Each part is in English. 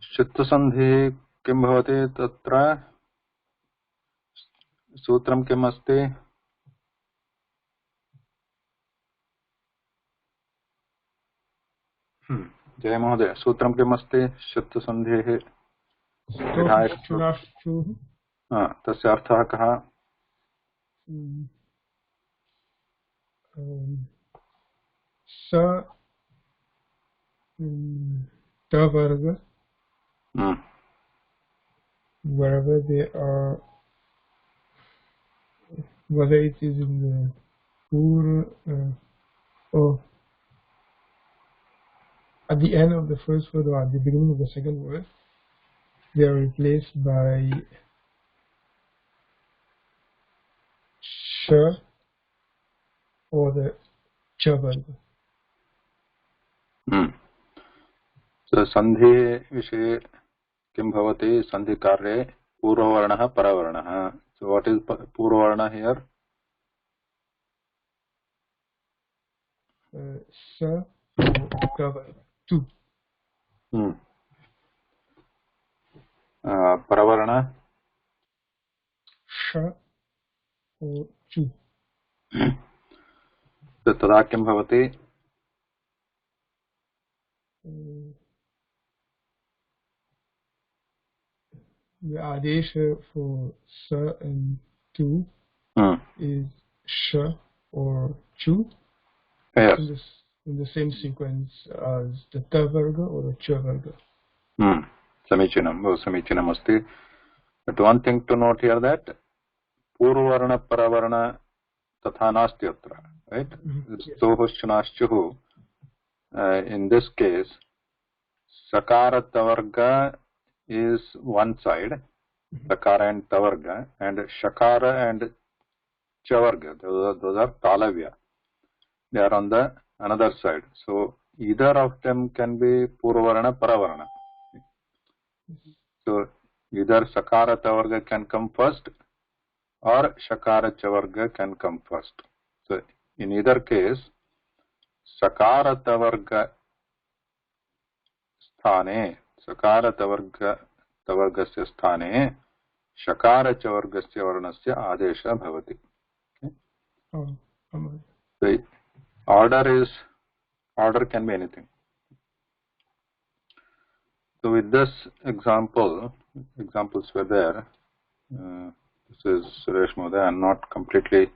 चित्तसन्धि किं भवति तत्र सूत्रं किम् अस्ति? जय महोदय, सूत्रं किम् अस्ति? चित्तसन्धेः तस्य अर्थः कः? Tavarga, wherever they are, whether it is in the Pura or at the end of the first word or at the beginning of the second word, they are replaced by Sh or the Chavarga. So, sandhi विषये किं भवति? सन्धि कार्ये पूर्ववर्णः परवर्णः. So what is पूर्ववर्ण here? Sa or tu. परवर्ण Sha or chu. So तदा किं भवति? The adesha for sa and tu is sha or chu. Yes. In the same sequence as the ta varga or the cha varga. Samichinam, samichinam asti. But one thing to note here that purvarna paravarna tatha nasti atra, right? Stohoshchunaschuhu. In this case, sakara tavarga is one side, sakara and tavarga, and shakara and chavarga, those are talavya. They are on the another side. So either of them can be purvarna paravarna. So either sakara tavarga can come first or shakara chavarga can come first. So in either case, sakara tavarga sthane, sakara tavargasya sthane shakara chavargasya varnasya adesha bhavati. The order can be anything. So with this examples were there. This is Suresh Moda. I'm not completely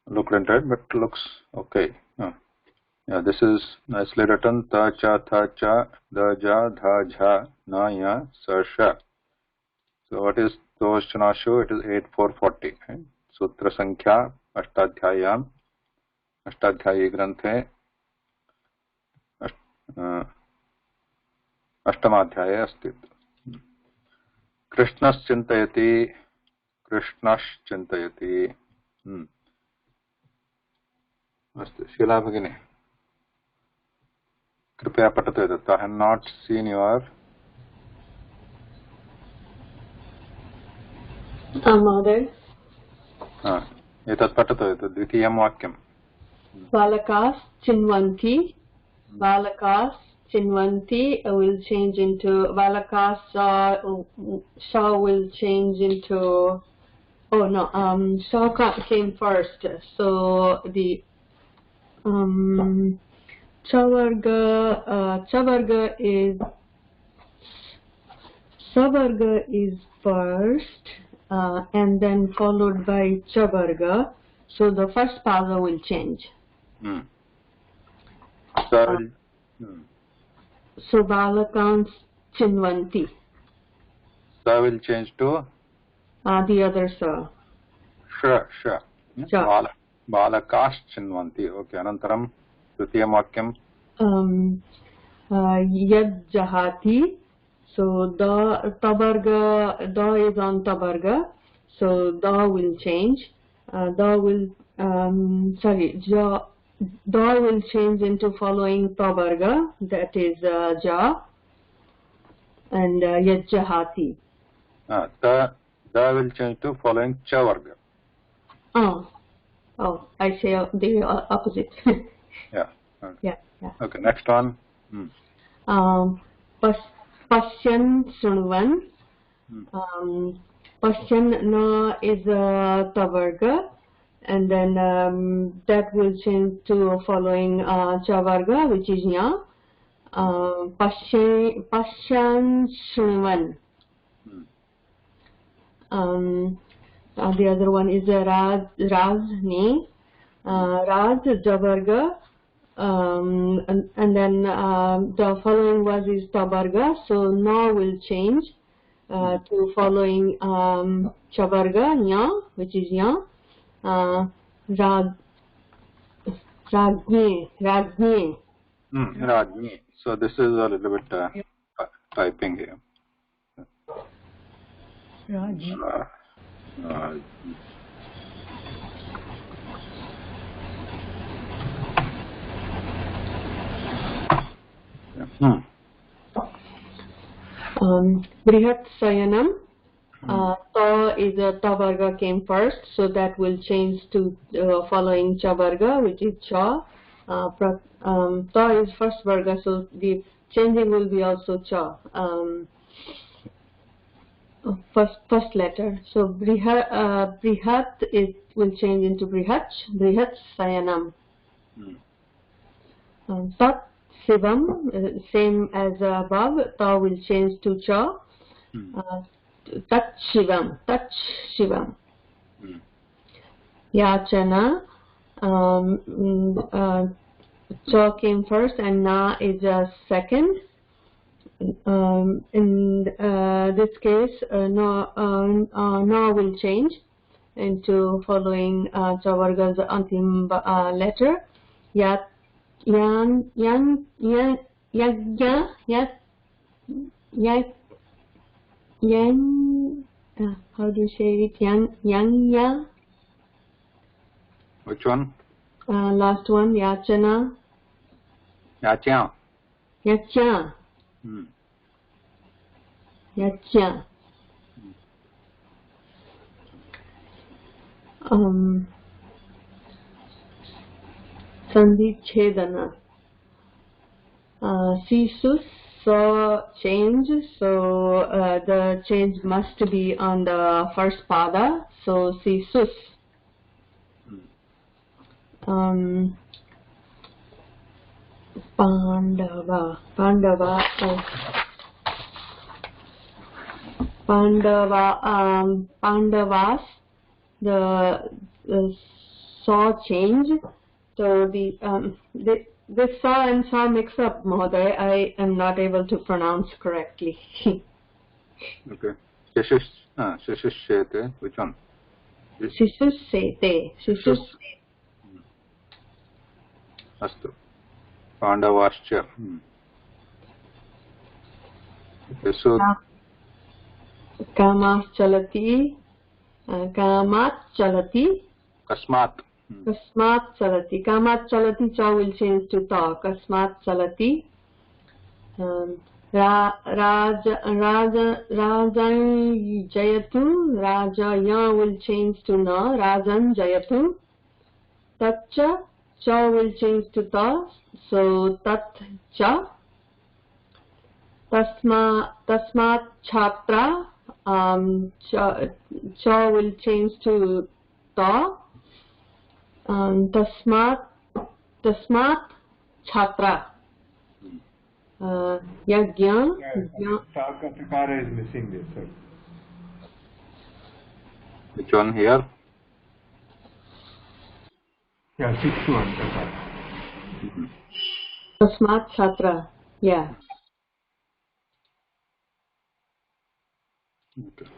looked into it, but looks okay. Yeah, this is nicely written. Ta cha tha cha da ja dha jha na ya sa sha. So what is Toshchanashu? It is 8440. Right? Sutra Sankhya Ashtadhyayam Ashtadhyayi Granthe अष्टमाध्याये अस्ति. कृष्णश्चिन्तयति अस्तु. शीला भगिनी, कृपया पठतु एतत्. I have not seen your महोदय. एतत् पठतु. एतत् द्वितीयं वाक्यं. बालकाः चिन्वन्ति. बालकाः Chinvanti will change into Valakas. Sha will change into. Oh no, Sha came first. So the Chavarga is first, and then followed by Chavarga. So the first pada will change. So Balakans Chinvanti. Sa will change to the other sa. Sha. Balakash Chinvanti. Okay. Anantaram Dutiyam Vakyam. Yad Jahati. So da Tabarga, da is on Tabarga. So da will change. Da will Da will change into following Tabarga, that is Ja, and Yajjahati. Da will change to following Chavarga. Oh, I say the opposite. Yeah. Okay. Yeah. Okay, next one. Pashyan Shrunvan. Pashyan na is Tavarga, and then that will change to following Chavarga, which is Nya. Pashyan Shrunvan. The other one is Razni. Raz Javarga, and then the following was is Tabarga, so Na will change to following Chavarga, Nya, which is Nya. Rajni. Rajni. So this is a little bit typing here. Rajni. Brihat Sayanam. Ta is a Tavarga came first, so that will change to following Chavarga, which is Cha. Ta is first Varga, so the changing will be also Cha. First letter. So Brihat will change into Brihat Sayanam. Tat Shivam, same as above, Ta will change to Cha. Tat Shivam. Yachana, Cha came first and Na is second. In this case, Na will change into following Chavarga's antim letter. How do you say it? Yanya. Which one? Last one, Yachana. Yachya. Yachya. Yachya. Sandhi Chedana. Sisus saw change, so the change must be on the first pada, so Sisus. Pandavas, the saw change. So this saw and saw mix up, Mahoday. I am not able to pronounce correctly. Okay. Shishishete. Which one? Shishusete. Astu. Pandavascha. Okay, so Kamat Chalati. Kasmat. Kasmat Chalati. Kamat Chalati, Cha will change to Ta. Kasmat Chalati. Rajan Jayatu. Raja will change to Na. Rajan Jayatu. Tatcha. Cha will change to Ta. So Tat Cha. Tasmat Chhatra. Cha will change to Ta. Tasmat Chhatra. Yagya. Takara is missing this, sir. Which one here? Yeah, 6th one. Tasmat Chhatra. Yeah. Okay.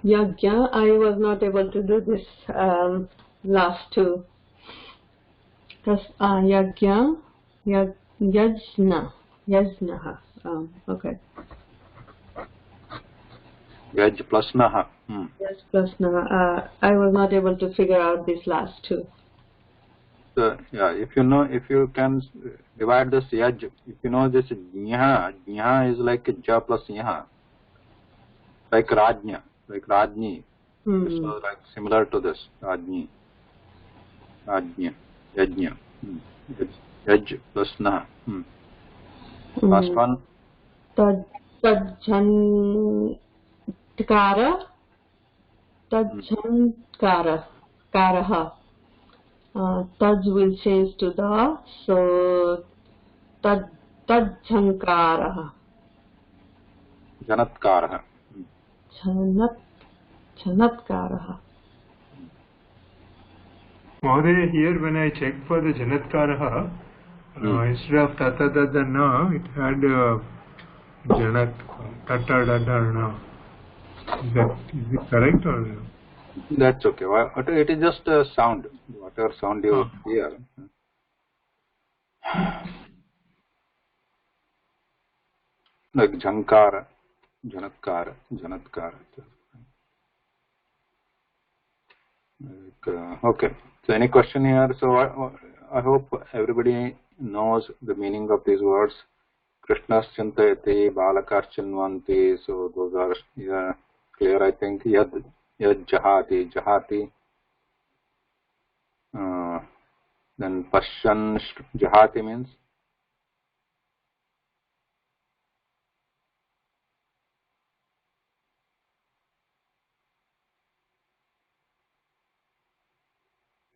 Yagya, I was not able to do this last two. Yagya, Yajna. Okay. Yaj plus Naha. Yes, plus Naha. I was not able to figure out these last two. So, yeah, if you can divide this Yaj, if you know this Jnya is like Ja plus Yaha. Like Rajnya, like Rajni. So like similar to this, Rajni. Yajnya. Yaj plus na. Last one. Tajjantkara. Tajjankara. Karaha. Taj will change to the, so Tajjankaraha. Janatkaraha. Janatkaraha. Mahodaya, here when I checked for the Janatkaraha, instead of Tata Dada Na, it had Janat Tata Dada Na. Is it correct or? That's okay. It is just a sound. Whatever sound you hear. Like Jankara, Janatkara, Janatkara. Okay. So any question here? So I hope everybody knows the meaning of these words. Krishnas chintayati, balakas chinvanti. So those are clear, I think. Yad jahati, jahati. Then Pashyan jahati means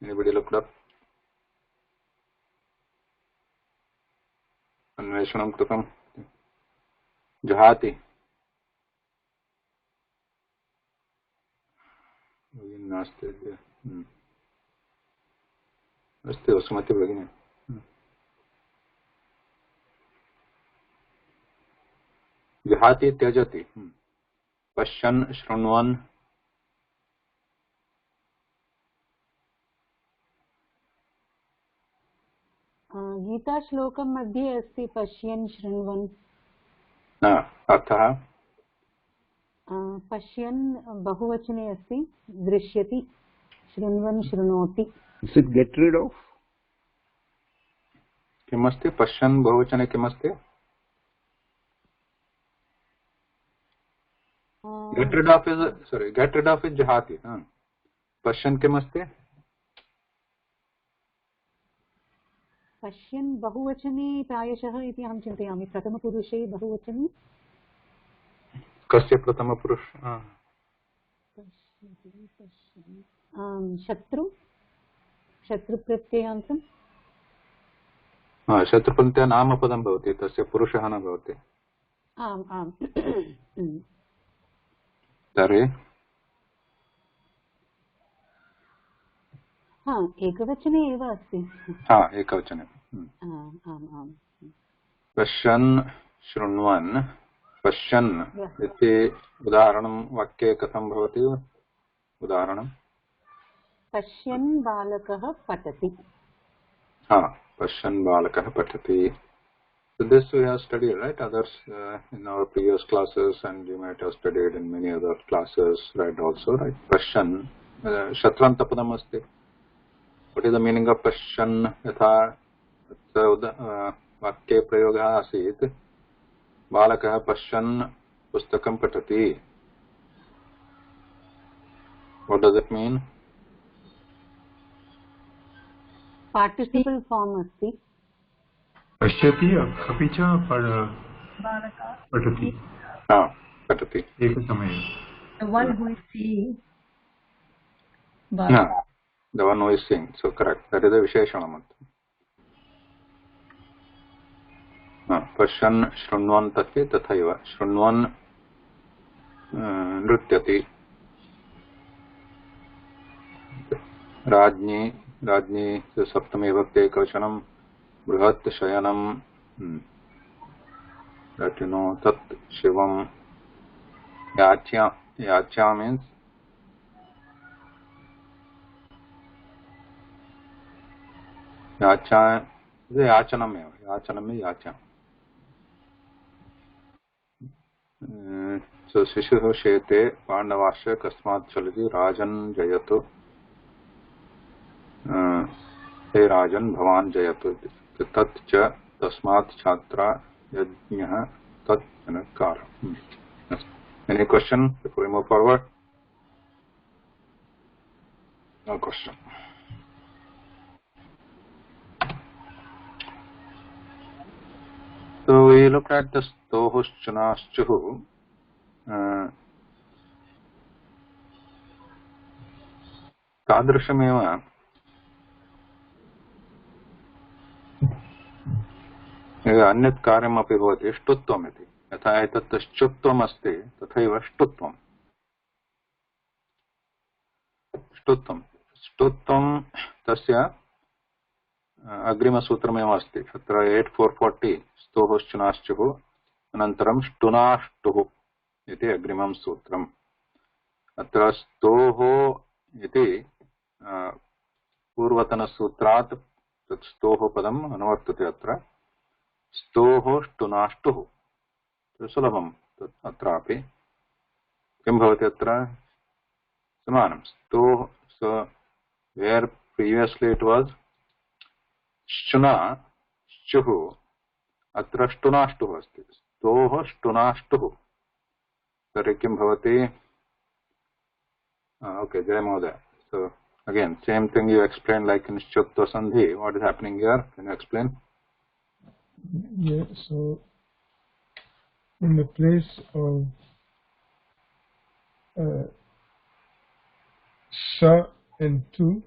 anybody looked up? Anveshanam kritam jahati. नास्ति अस्ति वसुमति भगिनी जहाति त्यजति पश्यन् शृण्वन् गीता श्लोकं मध्ये अस्ति पश्यन् शृण्वन् अर्थः पश्यन् बहुवचने अस्ति दृश्यति शृण्वन् शृणोति Is it get rid of? किमस्ति पश्यन् बहुवचने किमस्ति get rid of is jahati पश्यन् किमस्ति पश्यन् बहुवचने प्रायशः इति अहं चिन्तयामि प्रथमपुरुषे बहुवचने कस्य प्रथमपुरुष शत्रुप्रत्ययान्तं शत्रुप्रत्यय नामपदं भवति तस्य पुरुषः न भवति आम् आम् तर्हि एकवचने एव अस्ति एकवचने आम् आम् पश्यन् शृण्वन् पश्यन् इति उदाहरणं वाक्ये कथं भवति उदाहरणं पश्यन् बालकः पठति पश्यन् बालकः पठति. So this we have studied, right? Others in our previous classes, and you might have studied in many other classes, right? Also, right? Pashyan, Shatrantapadam asti. What is the meaning of Pashyan? Yatha vakye prayoga asit. Balakah Pashyan pustakam patati. What does it mean? Participle form asti. पश्यति अपि च पठति पठति एकसमये the one who is seeing the one who is seeing, so correct, that is the visheshanam. पश्यन् शृण्वन् तस्य तथैव शृण्वन् नृत्यति राज्ञी सप्तमी विभक्ति एकवचनं बृहत् शयनं that you know tat shivam yacha means yacha is yachanam yacha. So shishuh shete pandavasya kasmat chalati rajan jayatu हे राजन भवान जयतु तत् च तस्मात् छात्रा यज्ञः तत् जनकार. Any question before we move forward? No question. we look at the stohushchunaschuhu, तादृशमेव अन्यत् कार्यमपि भवति ष्टुत्वम् इति। यथा एतत् ष्टुत्वम् अस्ति तथैव ष्टुत्वम् ष्टुत्वं तस्य अग्रिमसूत्रमेव अस्ति। अत्र 8440 स्तोहोश्चुनाश्चुः अनन्तरं ष्टुनाष्टुः इति अग्रिमं सूत्रम्। अत्र स्तोः इति पूर्वतनसूत्रात् तत् स्तोः पदम् अनुवर्तते। अत्र स्तोः ष्टुनाष्टुः सुलभम् अत्रापि किं भवति अत्र समानं स्तोः so where previously it was shchuna shchuhu atra shtunashtuh asti stoh shtunashtuh तर्हि किं भवति okay Jay Mohoday. So again same thing you explained like in Shchutva Sandhi. What is happening here? Can you explain? Yeah, so in the place of Sa and Tu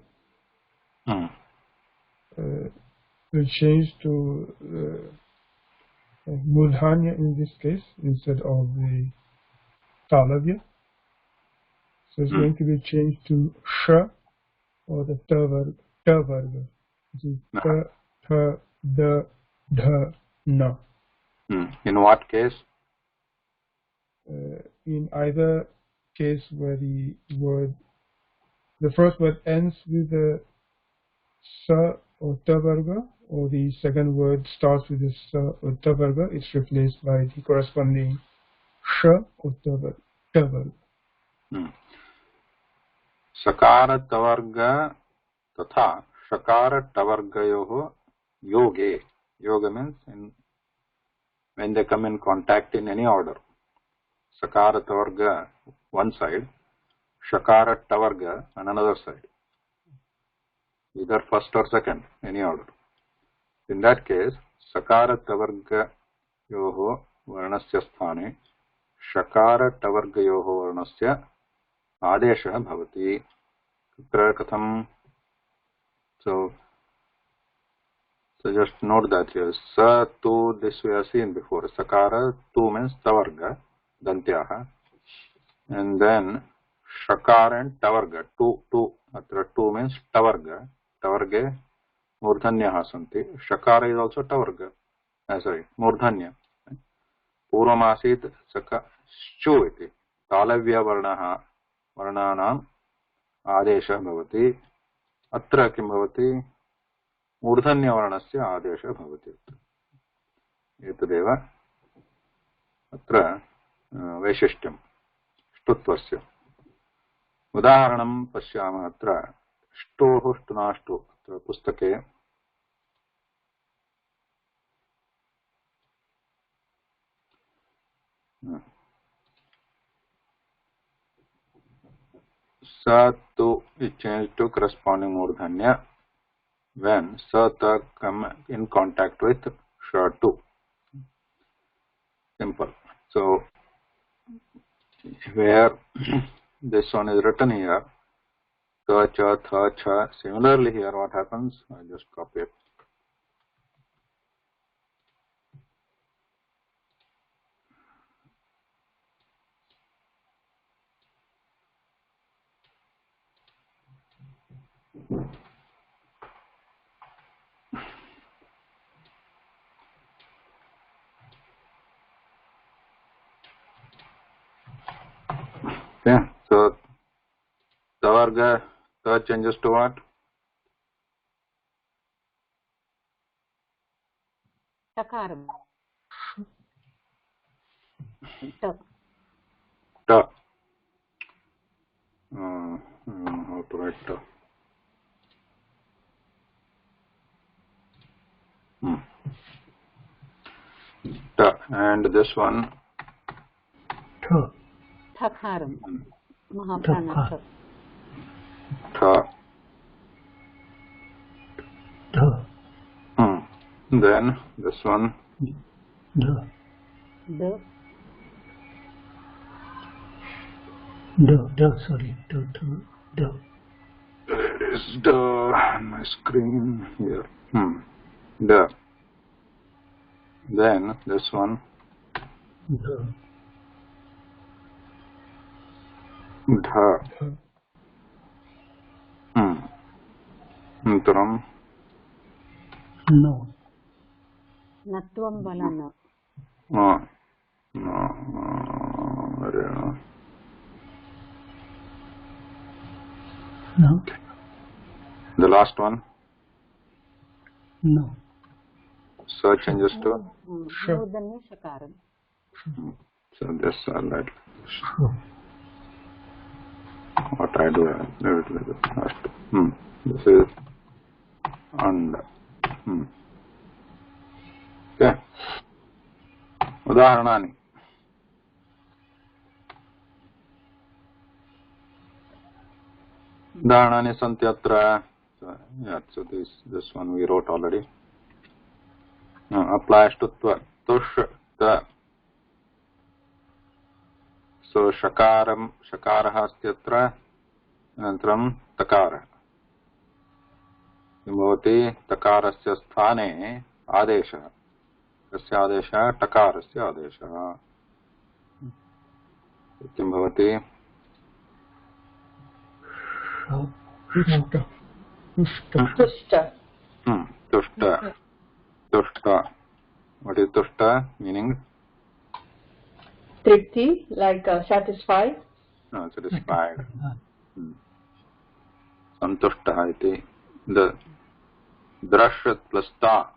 will change to Mudhanya in this case instead of the Talavya. So it's going to be changed to Sha or the Ta Varga, which is Ta, Tha, Da, Dha, Na. In what case? In either case where the first word ends with the Sa or Ta Varga, or the second word starts with the Sa or Ta Varga, it's replaced by the corresponding Sha or Ta Varga. Sakara tavarga tatha shakara tavargayoho yoge. Yoga means when they come in contact in any order. Sakara tavarga one side, shakara tavarga on another side. Either first or second, any order. In that case, sakara tavarga yoho varnasya sthane shakara tavarga yoho varnasya adeshah bhavati. Tatra katham. So just note that here. Sa, tu, this we have seen before. Sakara, tu means tavarga, dantyaha. And then shakara and tavarga. Tu. Atra tu means tavarga. Tavarge murdhanyaha santi. Shakara is also tavarga. Sorry, murdhanya. Purvamasit saka shchu iti. Talavya varnanam adesha bhavati. Atra kim bhavati? मूर्धन्यवर्णस्य आदेशः भवति। एतदेव अत्र वैशिष्ट्यं ष्टुत्वस्य। उदाहरणं पश्यामः। अत्र ष्टोः ष्टुनाष्टु अत्र पुस्तके स तु is changed to corresponding मूर्धन्य when sa ta come in contact with sha tu. Simple. So where this one is written here, ta cha tha cha, similarly here what happens? I just copy it. Okay, so tavarga, ta changes to what? Takaram. Ta. How to write ta? Ta. And this one? Ta. Takaram. Mahaprana. Ta. Ta. Then this one? Da. The. Sorry. The. Where is the on my screen here? The. Then this one. The. Dha. Antaram. No. Natvam balana. No. No. The last one. No. So changes to. Murdanya shakaram. So this right. Sure. What I do, I leave it like that. This is and. Okay. Udaharanani. Udaharanani santi atra. So this one we wrote already. Applies to tva. Tush ta. So shakarah asti atra. Anantram takarah. भवति तकारस्य स्थाने आदेशः कस्य आदेशः टकारस्य आदेशः किं भवति तुष्ट what is tushta meaning tripti, like satisfied. No, satisfied. Santushtah iti the drashat plus ta.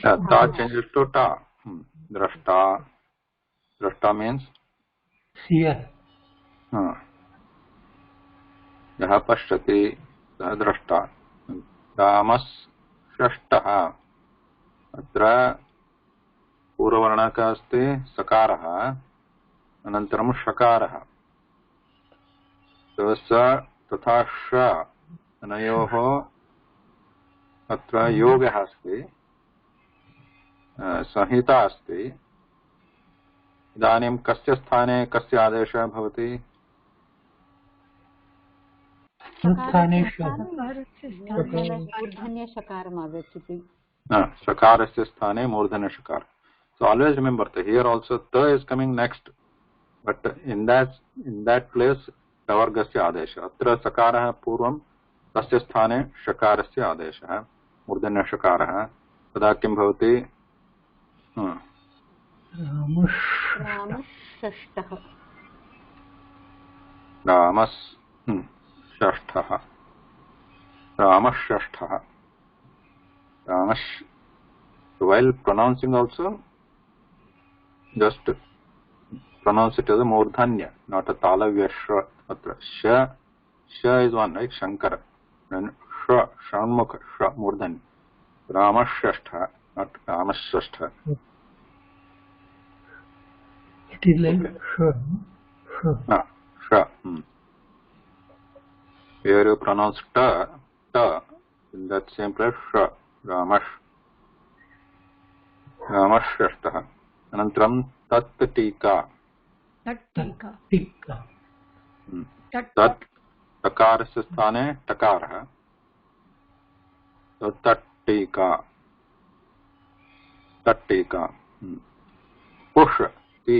Ta changes to ta. Drashta. Drashta means? Seer. Yaha pashyati sah drashta. Ramas shashtah. Atra पूर्ववर्णकः अस्ति सकारः अनन्तरं षकारः स तथा ष अनयोः अत्र योगः अस्ति संहिता अस्ति इदानीं कस्य स्थाने कस्य आदेशः भवति षकारस्य स्थाने मूर्धन्यषकार. So always remember that here also ta is coming next, but in that place tavargasya adesha. Atra sakarah purvam tasya sthane shakarasya adesha murdanya shakarah. Tada kim bhavati? Ramas shashtah. Ramas shashtah. Ramas. While pronouncing also, just pronounce it as a murdhanya, not a talavya shra. Atra sha is one, right? Shankara. And shra, shanmukha, shra, murdhanya. Ramashashtha, not Ramashashtha. It is like sha. Shra. Here you pronounce ta, in that same place, shra, Ramash. Ramashashtha. अनन्तरं तत् टीका तत् टकारस्य स्थाने टकारः तत् टीका पुष्टि.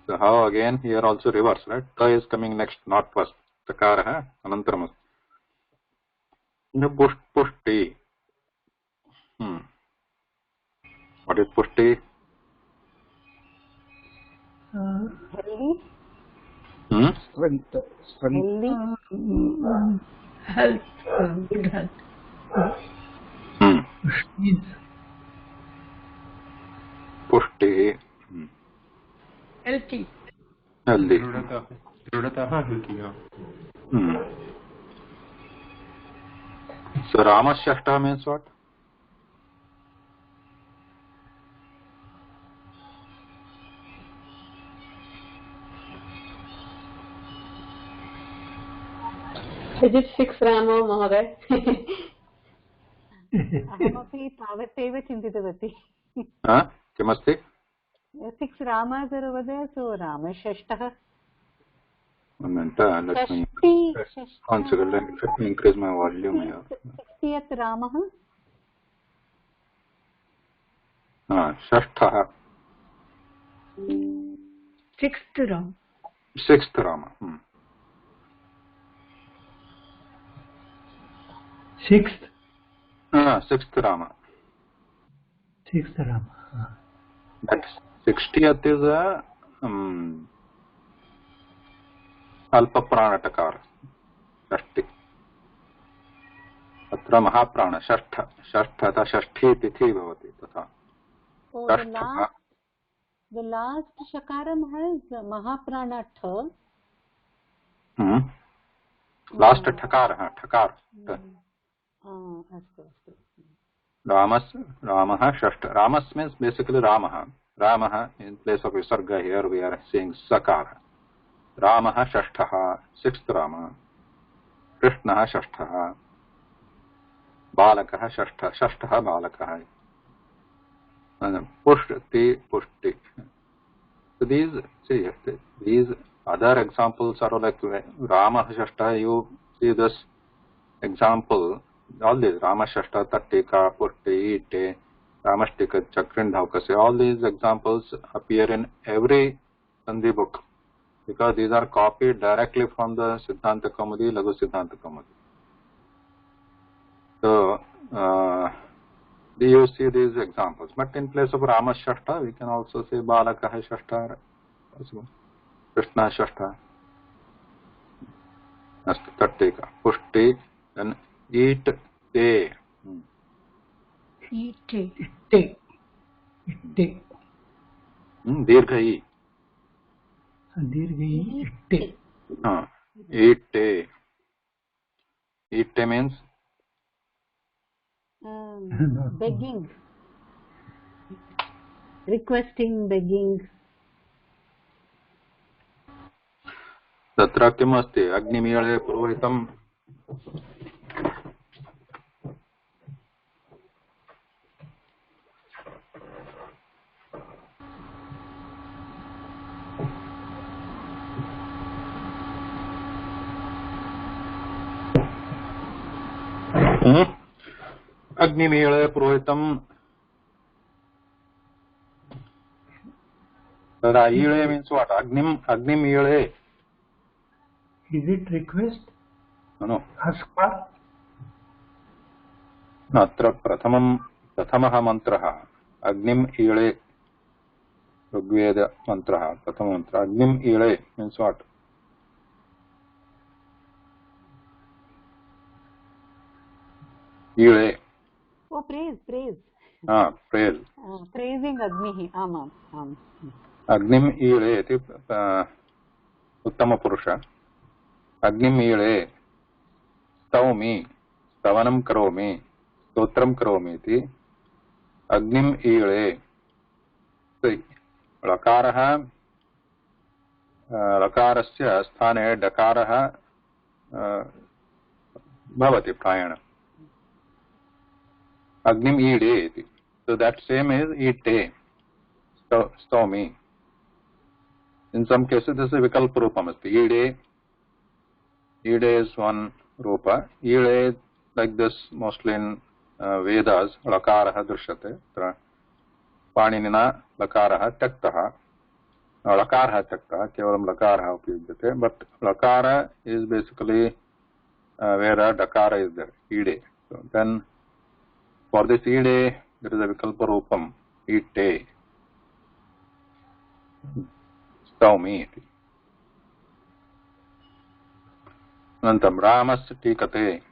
So how again here also reverse, right? Ta is coming next, not first. Takarah anantaram. Pushti. What is pushti? Healthy. Strength. Healthy. Health. Good health. Pushti. Healthy. Healthy. दृढ़तः healthy. So Ramashashta means what? Is it 6 Rama, Mahoday? अहमपि तावदेव चिन्तितवती किमस्ति 6 Ramas are over there, so Rama षष्ठः One minute, let me increase my volume here. 60th Ramah षष्ठः 6th Ram. 6th Rama. 6th? 6th Rama. 6th Rama. That 60th is a अल्पप्राणटकार षष्ठी अत्र महाप्राण षष्ठ षष्ठतः षष्ठी तिथि भवति तथा the last shakaram has mahaprana tha last Thakar Thakar अस्तु अस्तु Ramah षष्ठ Ramas means basically Ramah in place of visarga. Here we are seeing sakara. Ramah षष्ठः 6th Rama. Krishnah षष्ठः बालकः षष्ठः बालकः pushti. So these other examples are like Rama षष्ठः. You see this example, all these Rama षष्ठः tattika pushti ite Ramashtika chakrindhavkase, all these examples appear in every Sandhi book because these are copied directly from the Siddhanta Kaumudi, Laghu Siddhanta Kaumudi. So you see these examples, but in place of Rama षष्ठः we can also say Balakah षष्ठः, Krishna षष्ठः. Astu tattika pushti and eat te. Ite. Dirghai. Dirghai. Ite. Eat te. Eat te means begging, requesting, begging. तत्र किम् अस्ति अग्निमीळे पुरोहितम् अग्निमीळे पुरोहितम् ईळे means what? Agnim Is it request? No. Ask for? अत्र प्रथमः मन्त्रः अग्निम् ईळे ऋग्वेद मन्त्रः प्रथममन्त्रः अग्निम् ईळे means what? ईळे. Oh, praise. Praise. Praising Agnihi. Am. Agnim ईळे इति उत्तमपुरुष. Agnim ईळे स्तौमि स्तवनं करोमि स्तोत्रं करोमि इति अग्निम् ईळे. लकारस्य स्थाने डकारः भवति प्रायेण अग्निम् ईळे इति. So that same is ite, stomi. In some cases this is vikalpa rupam asti. Ide is one rupa. Ide like this mostly in Vedas lakarah drishyate. Paninina lakarah tyaktah. Lakarah tyaktah kevalam lakarah upyugyate. But lakara is basically where a dakara is there. Ide. So then for this ide there is a vikalpa rupam ite. Staumi iti. Anantam Ramas tikate.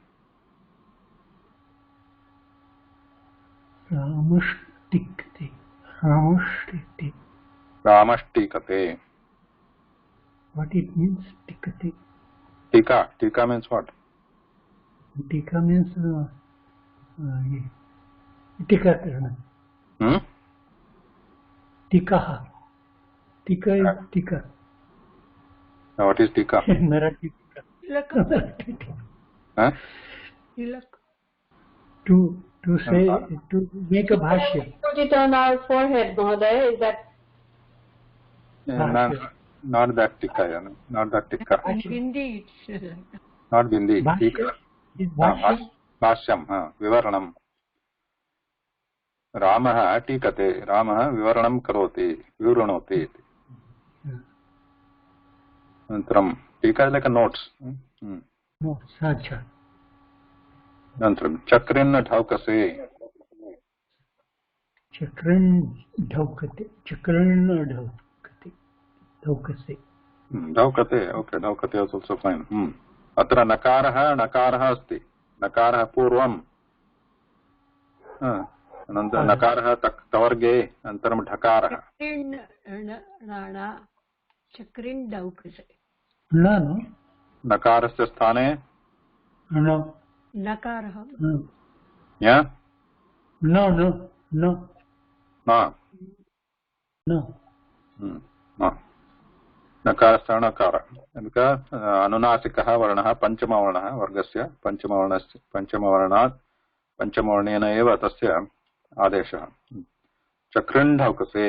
Ramashtikate. What it means, tikate? Tika means what? Tika means tika. Tika. Tika is tika. Now what is tika? Marathi. Huh? To say, to make a bhashya. Put it on our forehead, Mahodaya. Is that? Not that tika, not that tika. Bindi, Not bindi. Bhashya Tika. is bhashya. Bhashyam, vivaranam. Ramah tikate. Ramah vivaranam karoti. Vivaranoti. Antram. Tika is like a notes. No, sacha. Antram. Chakrin dhaukase. Chakran dhaukate. Chakran dhaukate. Dhaukase. Dhaukate. Okay, dhaukate is also fine. Atra nakarah asti. Nakarah purvam. Anantara nakarah tavarge. Antaram dhakarah. Chakrin daukase. No. Nakarasya sthane. No. Nakarah. Yeah? No. No. No. No. नकारस्थः नकार अनुनासिकः वर्णः पञ्चमवर्णः वर्गस्य पञ्चमवर्णात् पञ्चमवर्णेन एव तस्य आदेशः चक्रिण्ढौकसे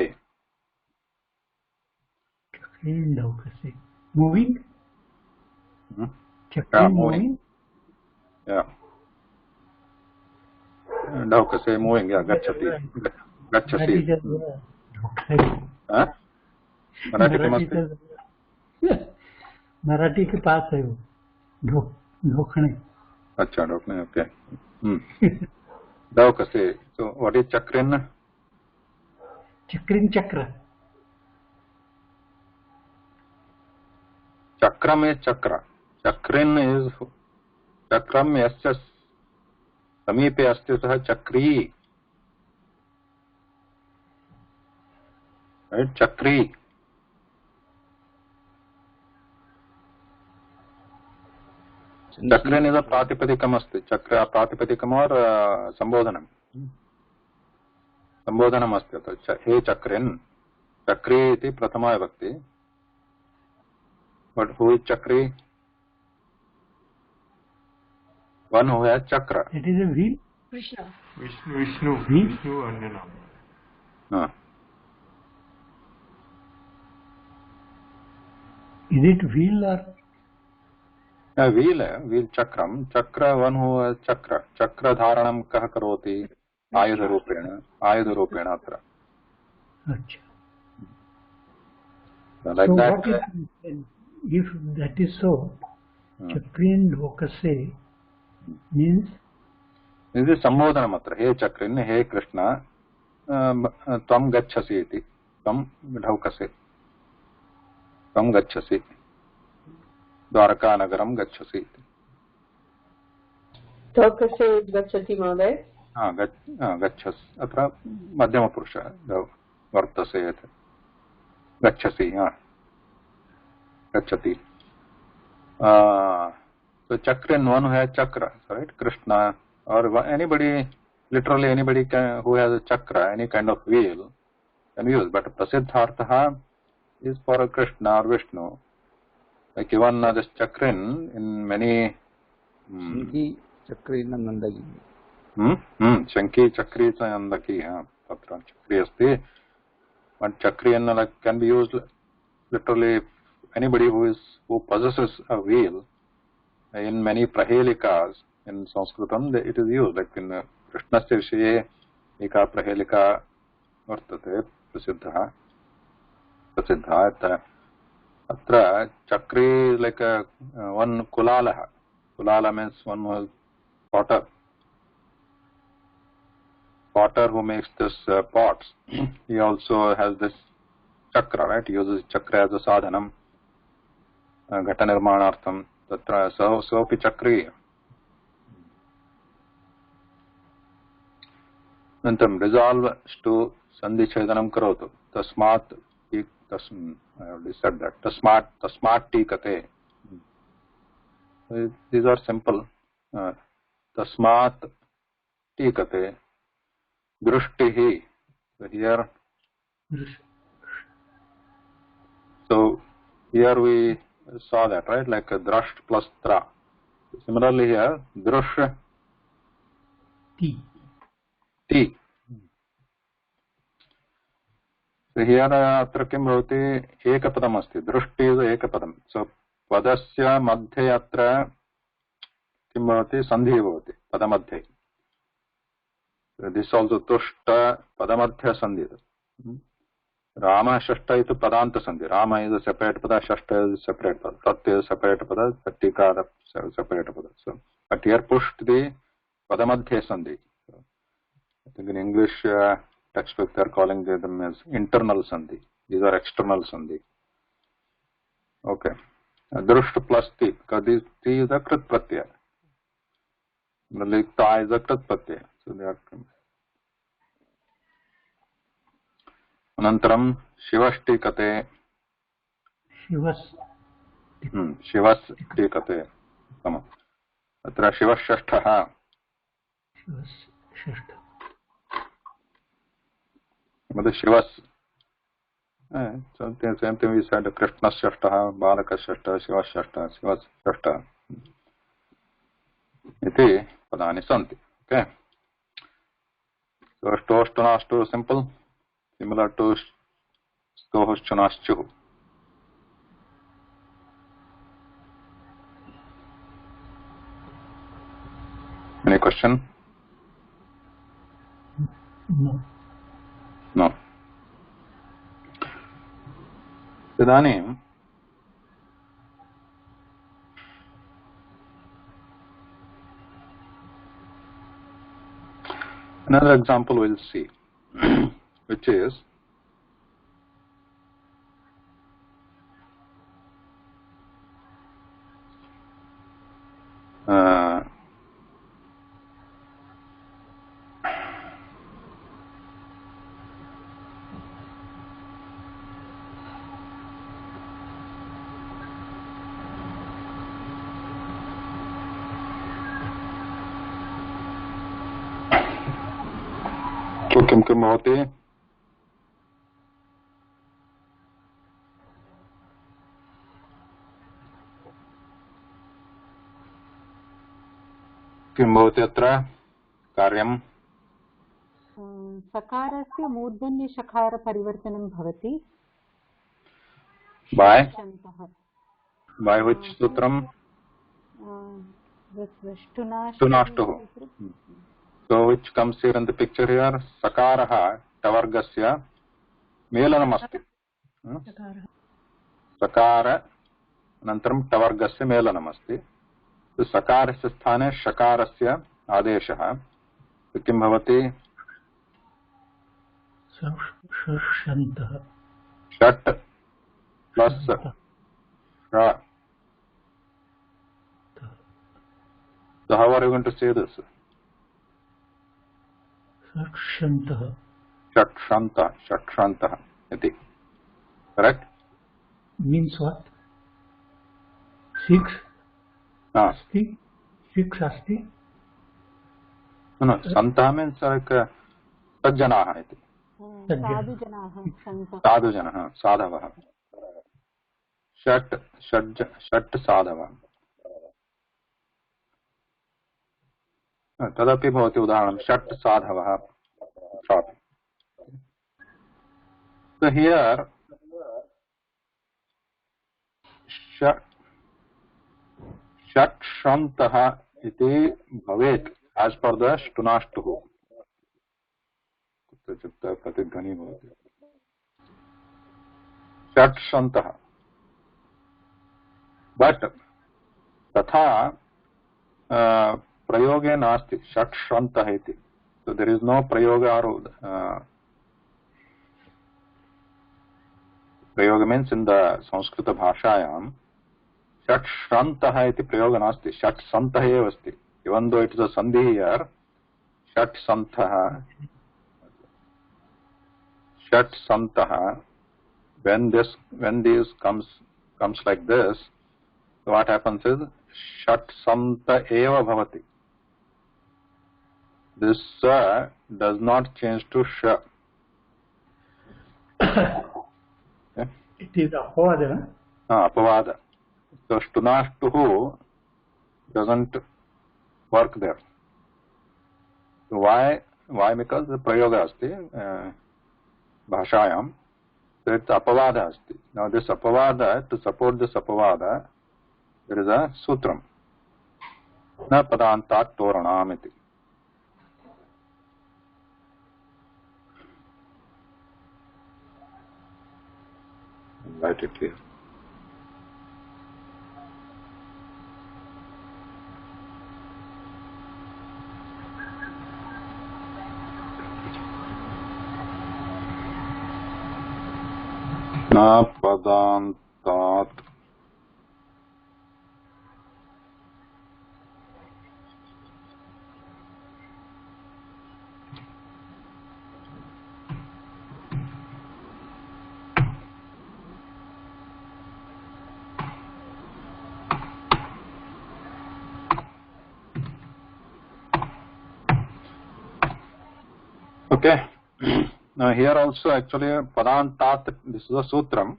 moving moving ढौकसे moving गच्छति मराठी किमस्ति मराठी के पास है वो ढोकने अच्छा Dhokne okay ढौकसे so what is chakrin चक्र chakram is chakra chakrin is chakram yasya समीपे अस्ति सः चक्री right चक्री चक्रेण इदं प्रातिपदिकम् अस्ति चक्र प्रातिपदिकम् और संबोधनम् संबोधनम् अस्ति अत्र हे चक्रेन् चक्री इति प्रथमा विभक्ति बट हू इज चक्री वन हू हैज चक्र it is a wheel Vishnu अन्य नाम इज इट व्हील और व्हील चक्रम चक्र वन हू चक्र चक्र धारणं कः करोति आयुधरूपेण अत्र अच्छा like so that if that is so chakrin dhokase means this is संबोधनम् अत्र हे चक्रिन् हे कृष्ण त्वं गच्छसि इति त्वं ढौकसे त्वं गच्छसि द्वारका नगरं गच्छसि ढौकसे गच्छति महोदय गच्छस् अत्र मध्यमपुरुषः वर्तसे गच्छसि गच्छति so chakrin one who has chakra right krishna or anybody literally anybody who has a chakra any kind of wheel can use but prasiddhartha is for krishna or vishnu like even this chakrin in many Shanki chakri nandaki shanki chakri nandaki tatra chakri asti but chakri like can be used literally anybody who possesses a wheel in many prahelikas in Sanskritam it is used like in Krishnasya vishaye eka prahelika vartate prasiddha atra chakri is like a one kulala means one who is potter who makes this pots he also has this chakra right he uses chakra as a sadhanam ghata nirmanartham tatra sopi chakri nantam resolve to sandhi chedanam karotu tasmat I already said that tasmat tikate these are simple tasmat tikate drushtihi so here we saw that right like a drasht plus tra Similarly here, drush, T. T. So here अत्र किं भवति एकपदम् अस्ति दृष्टि is एकपदम् सो पदस्य मध्ये अत्र किं भवति सन्धिः भवति पदमध्ये दिस् आल्सो तुष्ट पदमध्ये सन्धि राम षष्ठ इति पदान्त सन्धि राम इस् सेपरेट पद षष्ठ इस् सेपरेट पद तत् इस् सेपरेट पद टीकार सेपरेट पद सो बट हियर पुष्ट द पदमध्ये सन्धि I think in English textbook they are calling them as internal sandhi. These are external sandhi. Okay. Drusht plus ti, because this ti is a krit pratyaya. Like ta is a krit pratyaya. So they are. Anantaram shivashti kate. Shivas. Shivasti kate. Come on. Atra shivashashtha. Shivas shashta. मतलब शिवस same thing we said Krishna षष्ठ बालक षष्ठ शिव षष्ठ शिव षष्ठ इति पदानि सन्ति okay so ष्टोष्टुनाष्टु simple similar to स्तोश्चुनाश्चु any question no इदानीं another example we'll see which is किं किं भवति किं भवति अत्र कार्यं सकारस्य मूर्धन्यषकारपरिवर्तनं भवति by which sutram tunashtuh so which comes here in the picture here sakarah tavargasya melanam asti sakara anantaram tavargasya melanam asti so sakarasya sthane shakarasya adeshah so kim bhavati shantah shat plus ra so how are you going to say this Shantah. Shakshantah. Correct? Means what? Six? Asti? Six asti? No, Santah means like Sajjanaha. Sadhujanaha. Sadhavaha. Shat Sadhava. तदपि भवति उदाहरणं षट् साधवः so here षट्शन्तः इति भवेत् as per the shtunashtuः कुत्रचित् प्रतिध्वनिः भवति षट्शन्तः but तथा प्रयोगे नास्ति षट्शन्तः इति so there is no prayoga or prayoga means in the Sanskrit bhashayam षट्शन्तः iti prayoga nasti षट्सन्तः एव अस्ति even though it is a sandhi here षट्सन्तः when these comes like this so what happens is षट्सन्त eva bhavati this does not change to sh okay? It is apavada. Apavada. So shtunashtuhu doesn't work there. So why? Because the prayoga asti bhashayam. So it's apavada asti. Now this apavada, to support this apavada, there is a sutram. Na padantat toranam iti. Write it here. Na padantat Okay. Now here also actually padantat, this is a sutram.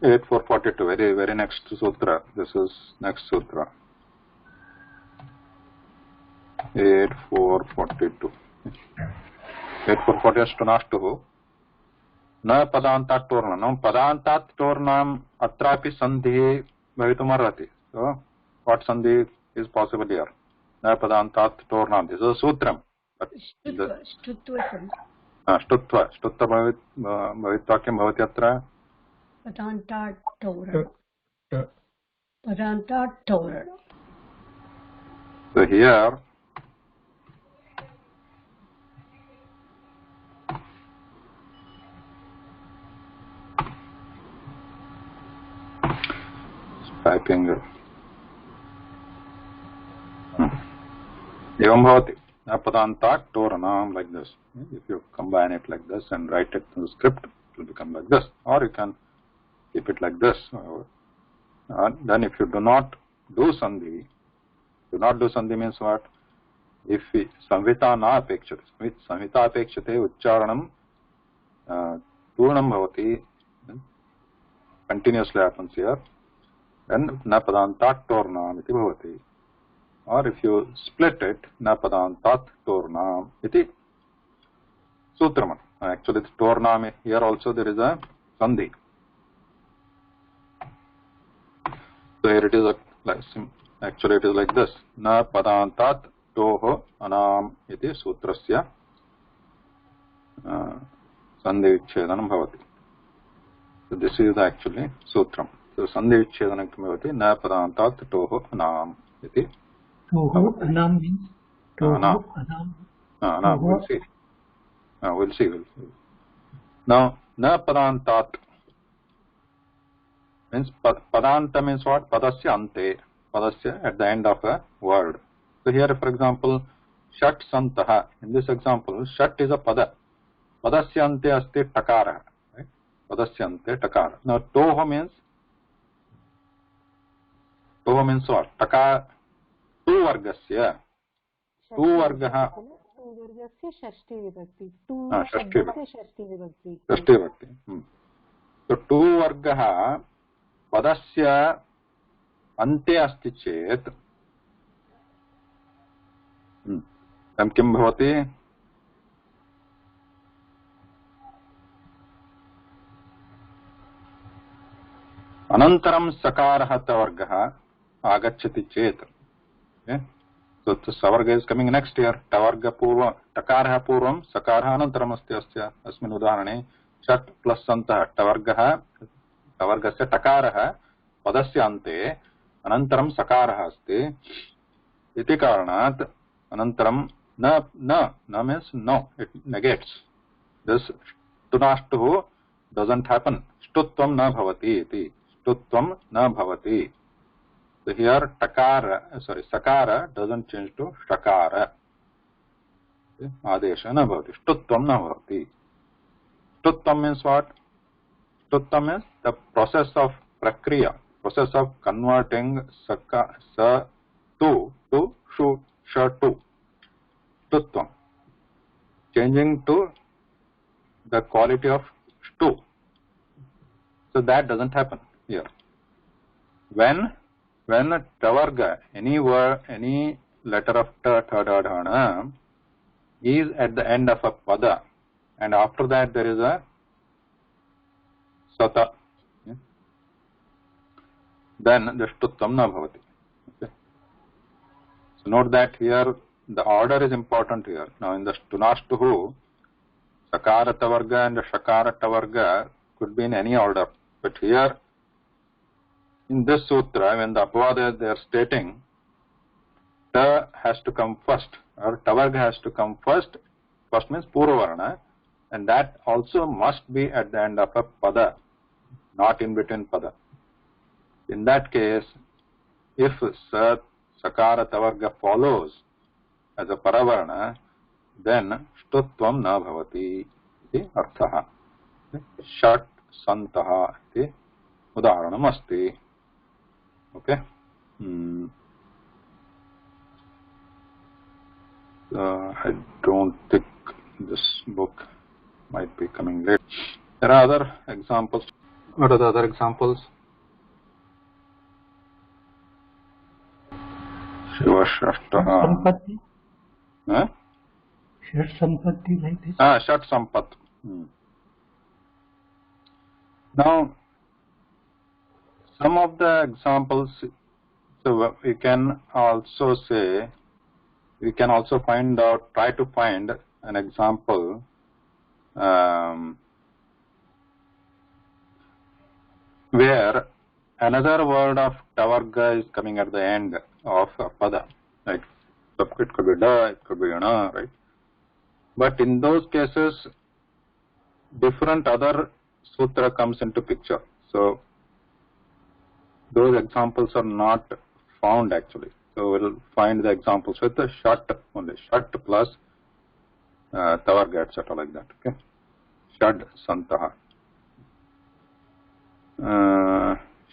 8442, very next sutra. This is next sutra. 8442. 8440 ashtunastu. Na padantat tornam. Padantat tornam atrapi sandhi bhavitumarrati. So what sandhi is possible here? Na padantat tornam. This is a sutram. Shtutva bhavitva kim bhavati atra? Padantat toran. Padantat toran. So here typing evam bhavati padantat toranam, like this. If you combine it like this and write it in the script, it will become like this, or you can keep it like this. Then if you do not do sandhi means what? If samhita na apekshate, samhita apekshate ucharanam purnam bhavati, continuously happens here, then na padantat tornam iti bhavati. Or if you split it, na padantat tornam iti sutram. Actually it's tornam, here also there is a sandhi. So here it is actually it is like this. Na padantat toho anam iti sutrasya sandhi vichchedanam bhavati. So this is actually sutram. So sandhi vichchedanam bhavati na padantat toho anam iti. Toho anam means? Toho anam. We'll see. We'll see. Now, na padantat means padanta means what? Padasya ante. Padasya at the end of a word. So here, for example, shat santaha. In this example, shat is a pada. Padasya ante asti takara. Right? Padasya ante takara. Now, toho means what? Takara. Tu vargasya. Tu vargaha. षष्ठी विभक्ति. तु षष्ठी विभक्ति. So tu vargaha padasya ante asti chet tam kim bhavati? Anantaram sakarah tavargaha agacchati chet. Okay? So the savarga is coming next here. Tavarga purva, takarah purvam, sakarah anantaram asti asya. Asmin udaharane shat plus santah tavargasya takarah padasya ante anantaram sakarah asti. Iti karanat anantaram na means no, it negates. This tunashtuhu doesn't happen. Shtutvam na bhavati iti. Shtutvam na bhavati. So here sakara doesn't change to shakara. Adesha na bhavati. Shtutvam na bhavati. Shtutvam means what? Shtutvam means the process of prakriya, process of converting sa to shu sha to. Shtutvam. Changing to the quality of shtu. So that doesn't happen here. When tavarga, any word, any letter of ta, tha, da, dha, na, is at the end of a pada, and after that there is a sata, then the shtutvam na bhavati. Okay. So note that here the order is important here. Now in the stunashtuhu, sakara tavarga and the shakara tavarga could be in any order, but here in this sutra, when the apavada they are stating, ta has to come first, or tavarga has to come first. First means purvarana, and that also must be at the end of a pada, not in between pada. In that case, if sakara tavarga follows as a paravarana, then shtutvam na bhavati iti arthaha. Shat santaha iti udaharanam asti. Okay. I don't think this book might be coming late. There are other examples. What are the other examples? Shiva Shashtaha. Sampatti. Huh? Shat Sampatti, like this. Shat Sampat. Now, some of the examples, so we can also say, we can also find out, try to find an example where another word of tavarga is coming at the end of a pada. Like, it could be da, it could be na, right? But in those cases, different other sutra comes into picture. So, those examples are not found actually. So we'll find the examples with the shat only. Shat plus tavarga, etc. like that. Okay. Shad santaha.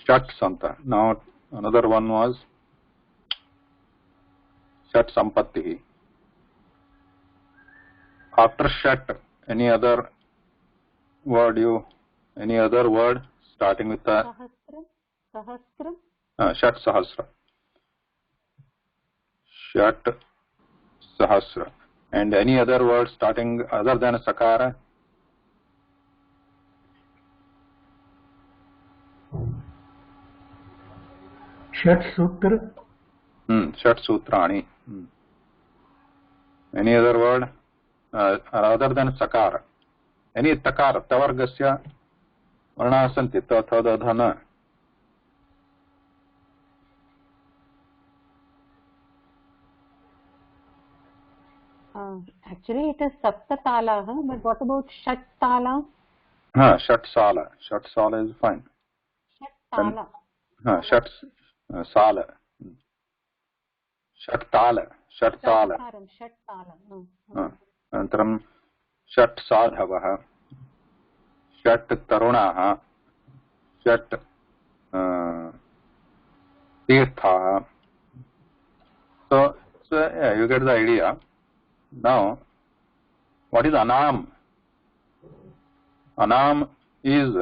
Shat santa. Now another one was shat sampatti. After shat, any other word starting with a Sahasram. Shat sahasra. Shat sahasra. And any other word starting other than sakara? Shat Sutra. Shat sutrani. Any other word other than sakara? Any takara, tavargasya varna santi, ta, tha, da, dha, na. Actually, it is saptatala, but what about shattala? Shatsala. Shatsala is fine. Shattala. Sala. Shattala. Shattala. Shattala. Antaram Shat Sadhavaha. Shat Tarunaha. Shat Tirthaha. So yeah, you get the idea. Now, what is Anam? Anam is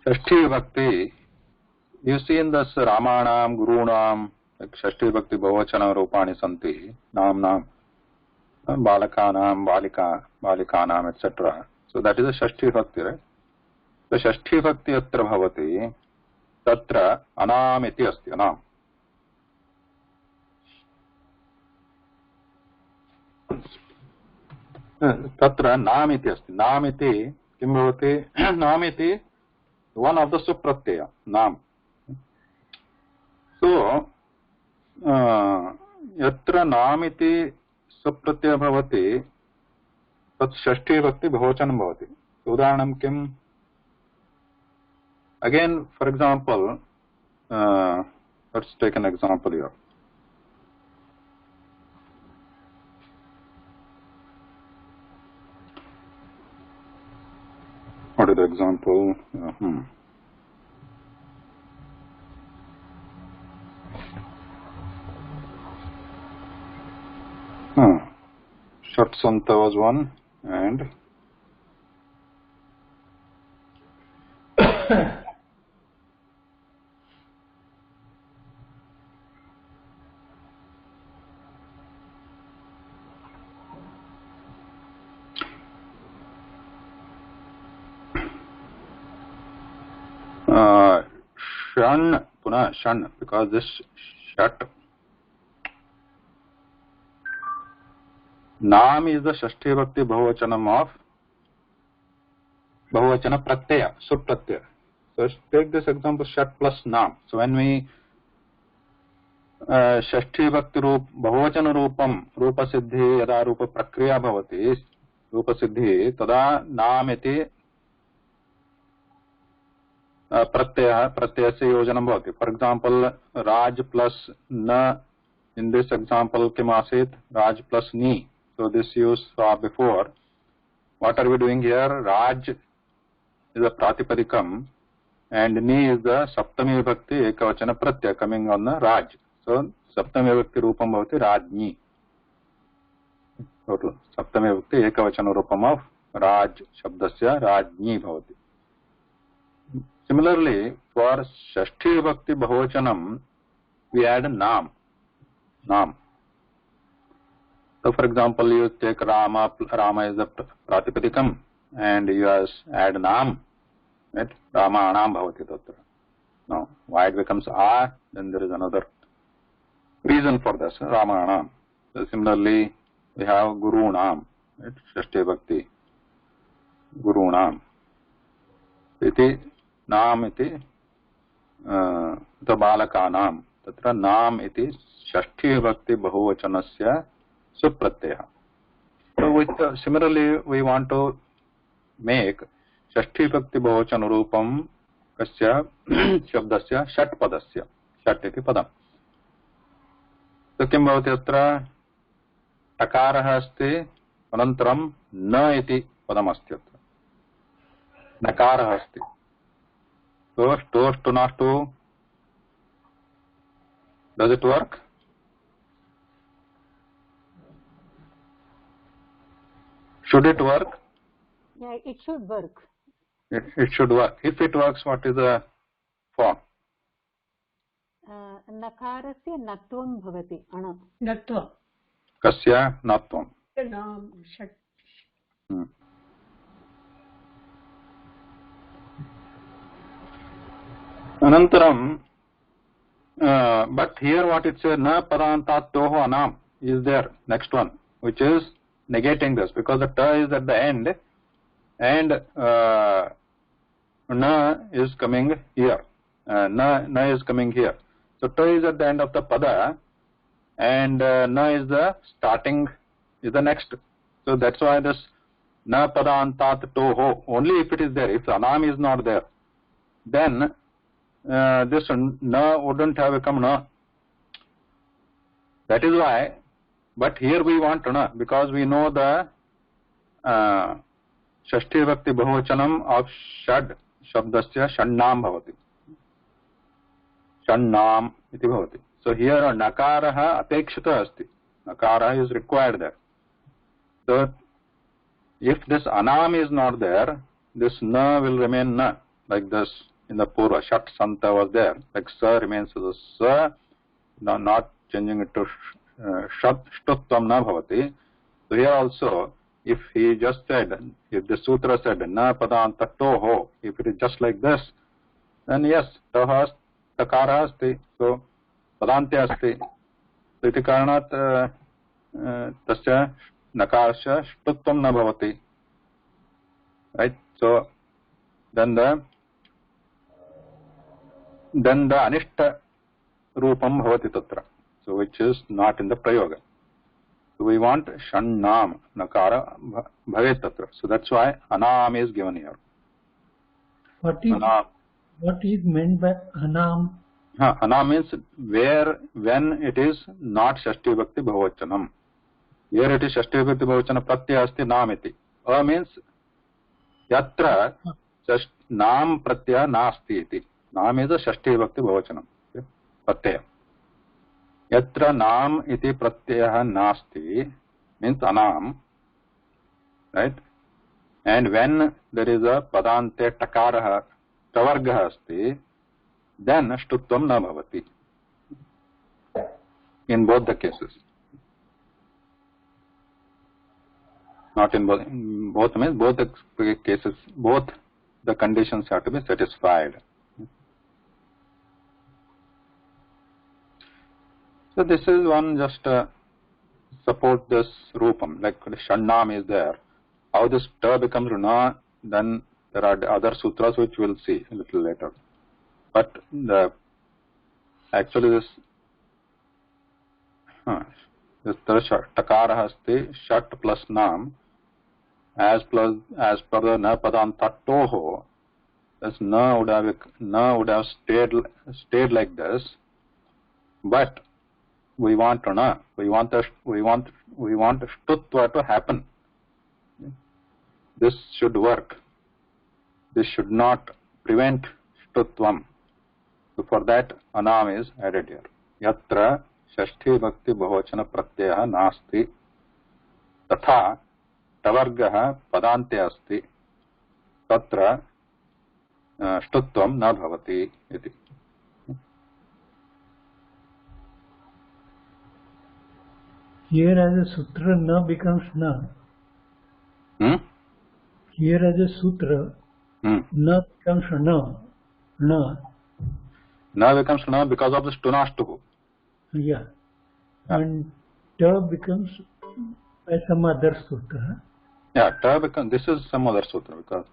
Shashti Bhakti. You see in this Ramanam, Gurunam, like Shashti Bhakti Bhavachana Rupani Santi, Nam, Balakanam, Balikanam, etc. So that is a Shashti Bhakti, right? So Shashti Bhakti atra bhavati, tatra Anam iti asti, Anam. Tatra Nam iti asti. Nam iti, kim bhavati? Nam iti, one of the supratyaya, Nam. So, yatra Nam iti supratyaya bhavati, tat Shashti Bhakti Bhavachanam bhavati. Udaharanam kim? Again, for example, let's take an example here. What is the example? Shatsanta was one, and Shan, Puna, Shan, because this Shat, Nam is the Shashti Bhakti Bahuvachanam of Bahuvachana Pratyaya, Supratyaya. So take this example, Shat plus Nam. So when we Shashti Bhakti Bahuvachana Rupam, Rupa Siddhi, Yada Rupa Prakriya Bhavati, Rupa Siddhi, Tada Nam iti प्रत्यय से योजनम भवति. For example राज plus न, in this example किम आसीत्, राज plus नी. So this use saw before. What are we doing here? Raj is a pratipadikam and ni is the saptami vibhakti ekavachana pratyaya coming on the raj. So saptami vibhakti rupam bhavati rajni. Total saptami vibhakti ekavachana rupam of raj shabdasya rajni bhavati. Similarly, for Shashti Vibhakti Bahuvachanam, we add Nam. Nam. So, for example, you take Rama, Rama is the Pratipadikam, and you add Nam, right? Rama Anam Bhavati Tatra. Now, why it becomes A, then there is another reason for this, Rama Anam. So, similarly, we have Guru Nam, right? Shashti Vibhakti, Guru Nam. Iti नाम इति बालकानां तत्र नाम इति षष्ठी विभक्ति बहुवचनस्य सुप्रत्ययः. So with similarly we want to make षष्ठी विभक्ति बहुवचन रूपं कस्य शब्दस्य षट् पदस्य, षट् इति पदम्. तो किं भवति अत्र टकारः अस्ति अनन्तरं न इति पदमस्ति, अत्र नकारः अस्ति. So, to not to, does it work? Should it work? Yeah, it should work. It should work. If it works, what is the form? नकारस्य नत्वं भवति, अण. नत्वा. Kasya natvam. नाम षट्. Anantaram, but here what it says, na padantat toho anam is there, next one, which is negating this, because the ta is at the end and na is coming here, na is coming here. So ta is at the end of the pada and na is the starting, is the next. So that's why this na padantat toho, only if it is there, if anam is not there, then this na wouldn't have become na. That is why, but here we want na, because we know the Shashti Vibhakti Bahuvachanam of Shad Shabdasya Shannam Bhavati. Shannam iti bhavati. So here nakaraha apekshita asti. Nakaraha is required there. So if this anam is not there, this na will remain na, like this. In the Purva, Shat Santa was there, like Sa remains as a Sa, not changing it to Shat Shtuttam na bhavati. So here also, if he just said, if the sutra said, na padanta toho, if it is just like this, then yes, taha takara asti, so padantya asti. So iti karanat tasya nakarasya shtuttam na bhavati. Right? So then the anishta rupam bhavati tatra, so which is not in the prayoga. So we want shannam nakara bhavet tatra. So that's why anam is given here. What is meant by anam? Anam means where, when it is not shashti vibhakti bahuvachanam. Here it is shashti vibhakti bahuvachana pratyaya asti nam iti. A means yatra nam pratyaya nasti iti. Nam is a Shashti Vibhakti Bahuvachanam. Pratyaya. Yatra nam iti pratyaya nasti means anam. Right? And when there is a padante takaraha tavargah asti, then shtutvam na bhavati. In both the cases. Not in both. In both means both the cases, both the conditions have to be satisfied. So this is one just support this rupam, like the shannam is there. How this ta becomes runa, then there are other sutras which we'll see a little later. But actually this takara asti shat plus nam as per the na padantattoho. This na would have stayed like this, but we want rana. We want shtutva to happen. This should work. This should not prevent shtutvam. So for that, anam is added here. Yatra shashti bhakti bahuvachana pratyaya nasti tatha tavargah padante asti tatra shtutvam na bhavati iti. Here as a sutra na becomes na. Here as a sutra na becomes na. Na becomes na because of the stunashtuhu. Yeah. And ta becomes by some other sutra. Yeah, ta becomes, this is some other sutra because.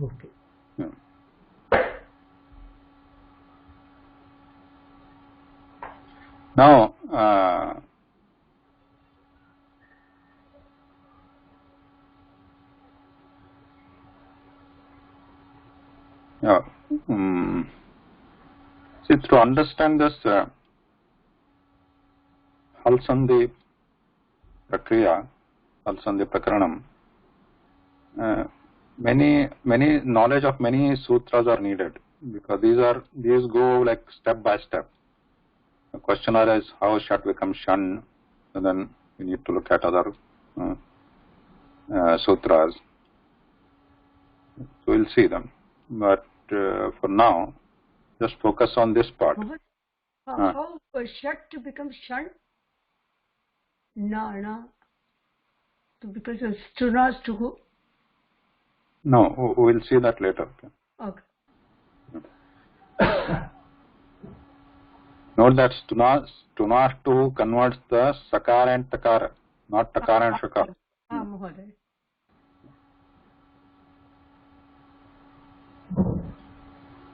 Okay. Yeah. Now, see, to understand this Halsandhi Prakriya, Halsandhi Prakaranam, many knowledge of many sutras are needed because these go like step by step. The question arises how shat becomes shan, and then we need to look at other sutras. So we'll see them, but for now, just focus on this part. How shat becomes shan? Na. Because of stunas to who? No, we'll see that later. Okay. Note that stunastu converts the sakara and takara, not takara and shakara.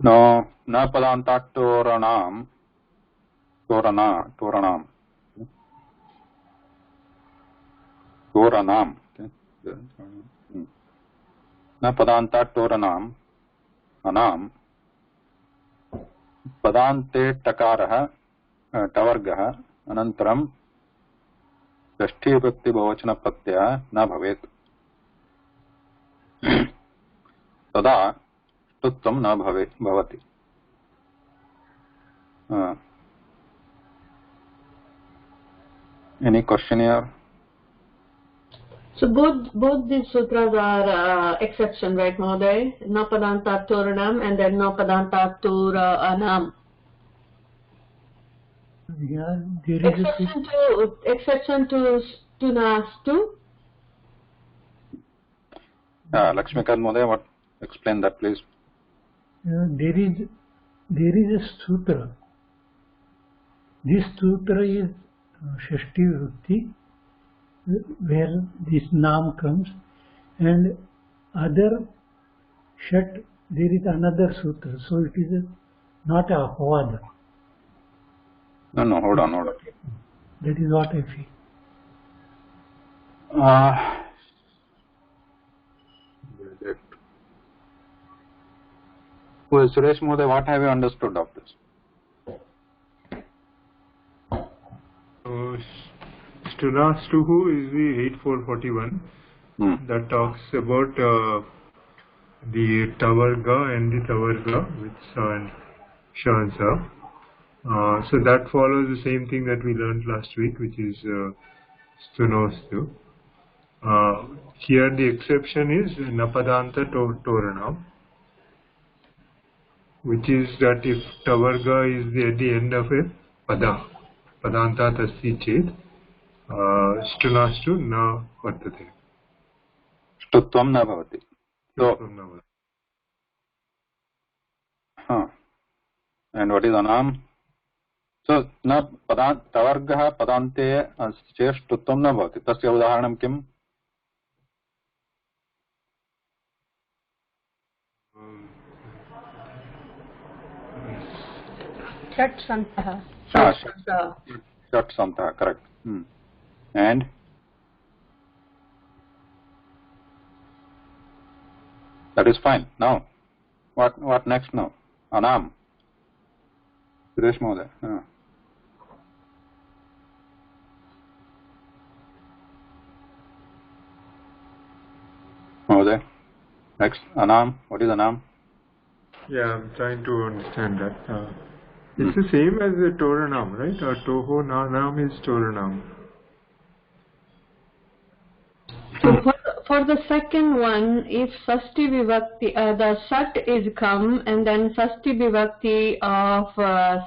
No, na padanta toranam. Na padanta toranam anam padante takarah tavargah anantaram षष्ठी विभक्ति बहुवचन प्रत्यय न भवेत् तदा ष्टुत्वं न भवति. Any question here? So both these sutras are exception, right, Mahoday? Na padanta toranam and then na padanta anam. Yeah, there is exception to stunastu. Lakshmikant Mahoday, what? Explain that, please. There is a sutra. This sutra is Shashti Vibhakti, where this nam comes, and other shat, there is another sutra. So it is not a Avada. No, hold on. That is what I feel. Well, Suresh Mahoday, what have you understood of this? Stunastuhu is the 8441 that talks about the Tavarga and the Tavarga with Sa and Sha and Sa. So that follows the same thing that we learned last week, which is Stunostu. Here the exception is Napadanta Toranam. which is that if tavarga is at the end of a pada, padanta asti chet, shtunastu na vartate. Shtutvam na bhavati. So, and what is anam? So, na padant tavargah padante asti shtutvam na bhavati. Tasya udaharanam kim? Shat Santah. Shat Santah, correct. And that is fine. Now, what next now? Anam. Suresh Mohoday. Mohoday. Next, Anam. What is Anam? Yeah, I'm trying to understand that. It's the same as the Toranam, right? Or Toho Nanam is Toranam. So for the second one, if Sasti Vivakti, the Sat is come and then Sasti Vivakti of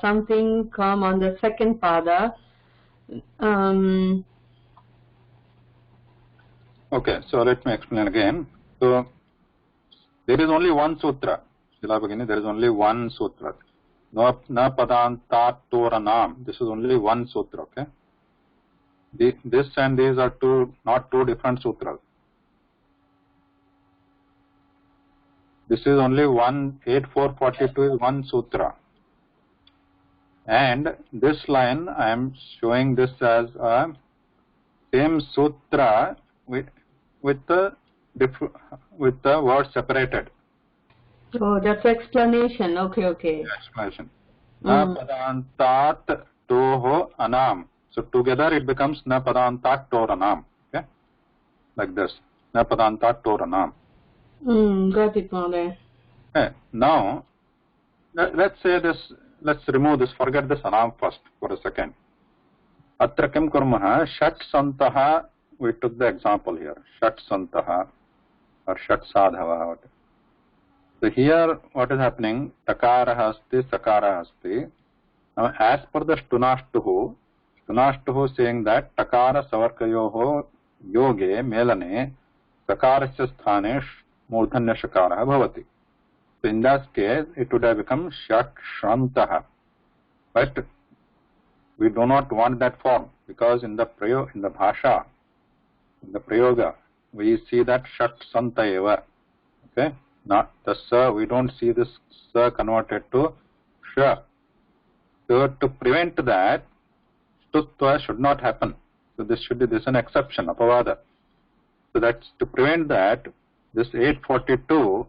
something come on the second pada. Okay, so let me explain again. So there is only one sutra. Shila Bhagini, there is only one sutra. Na padantat toranam. This is only one sutra, okay? This and these are not two different sutras. This is only one, 8442 is one sutra. And this line, I am showing this as a same sutra with the word separated. Oh, that's explanation. Okay. Explanation. Na padantat toho anam. So together it becomes na padantat toranam. Okay, like this. Na padantat toranam. Got it, Mother. Okay. Now, let's say this. Let's remove this. Forget this anam first for a second. Atra kim kurmah shat santaha. We took the example here. Shat santaha or shat sadhava. So here, what is happening? Takara asti, sakara asti. Now, as per the shtunashtuhu saying that takara savarkayoho yoge melane sakarasya sthane murdhanya shakara bhavati. So in that case, it would have become shat shrantaha. But we do not want that form because in the bhasha, in the prayoga, we see that shat santa eva. Okay. Not the sa, we don't see this sa converted to sha. So to prevent that, stutva should not happen. So this is an exception, apavada. So that's to prevent that, this 842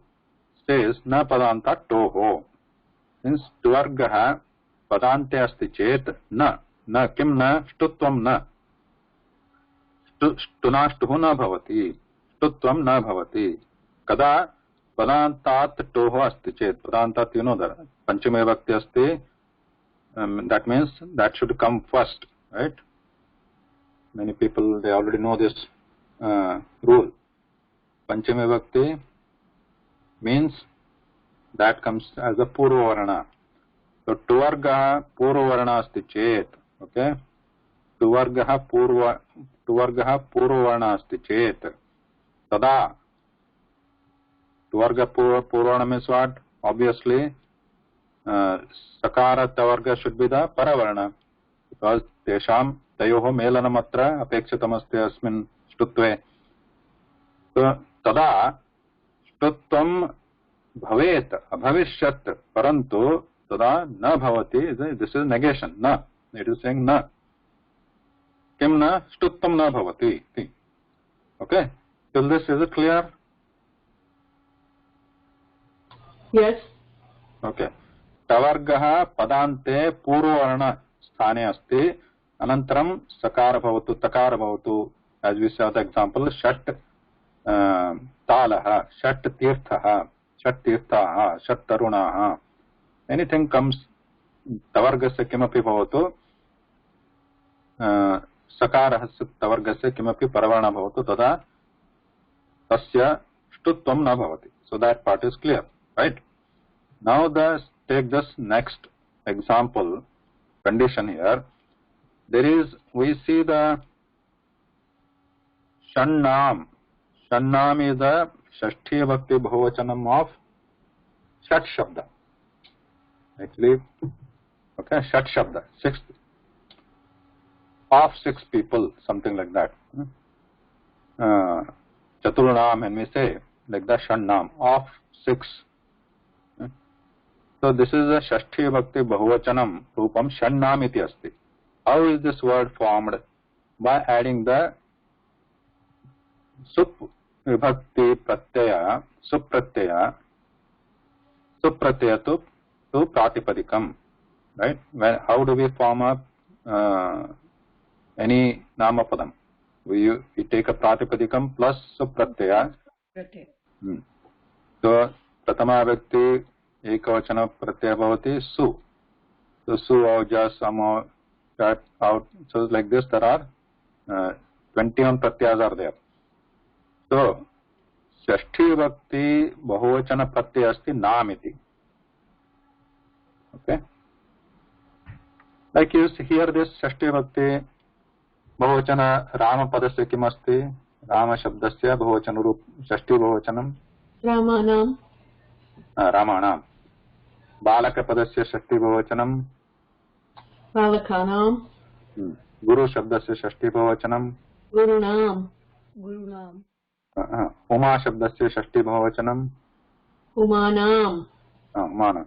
says na padanta toho. Since tvargaha padante asti chet na kim na stutvam na. Stunashtuhu na bhavati. Stutvam na bhavati. Kada padantat toho asti chet. Padantat, you know that panchame bhakti asti. That means that should come first, right? Many people, they already know this rule. Panchame bhakti means that comes as a purva varna. So tuvargaha purva varna asti chet. Okay? Tuvargaha purva varna asti chet. Tada. Tuvarga purva varna means what? Obviously, sakara tavarga should be the paravarna because tesham tayoho melanamatra apekshitamasti asmin shtutve. So tada shtutvam bhavet abhavishyat parantu tada na bhavati. This is negation. Na. It is saying na. Kim na shtutvam na bhavati. Okay. Till this, is it clear? Yes. Okay. Tavargaha padante purvarna sthane asti. Anantaram sakara bhavatu, takara bhavatu. As we saw the example, shat talaha, shat tirthaha, shat tirthaha, shat tarunaha. Anything comes tavargasya kimapi bhavatu. Sakarahasya tavargasya kimapi paravarna bhavatu. Tada tasya shtutvam na bhavati. So that part is clear, right? Now the take this next example condition here. We see the Shannam. Shannam is the Shashti Bhakti Bahuvachanam of Shat Shabda. Actually, okay, Shat Shabda, sixth, of 6 people, something like that. Chaturnaam, and we say like the Shannam, of 6. So this is a Shashti Bhakti Bahuvachanam Rupam Shannam iti asti. How is this word formed? By adding the Sup Vibhakti Pratyaya, Supratyaya to Pratipadikam. Right? How do we form up any Namapadam? We take a Pratipadikam plus Supratyaya. So Pratama Vibhakti Ekavachana Pratyaya bhavati Su. So Su, Auja, Samo, that out. So like this there are 21 Pratyas are there. So Shashti Bhakti Bahuvachana Pratyaya asti Namiti. Okay. Like you hear this Shashti Bhakti Bahuvachana Rama Padasya kim asti? Rama Shabdasya Bahuvachana Rup Shashti Bahuvachanam Ramanam. Ramanam. Balaka Padasya Shashti Bahuvachanam Balakanam. Guru Shabdasya Shashti Bahuvachanam Gurunam. Gurunam. Uma Shabdasya Shashti Bahuvachanam Umanam. Umana.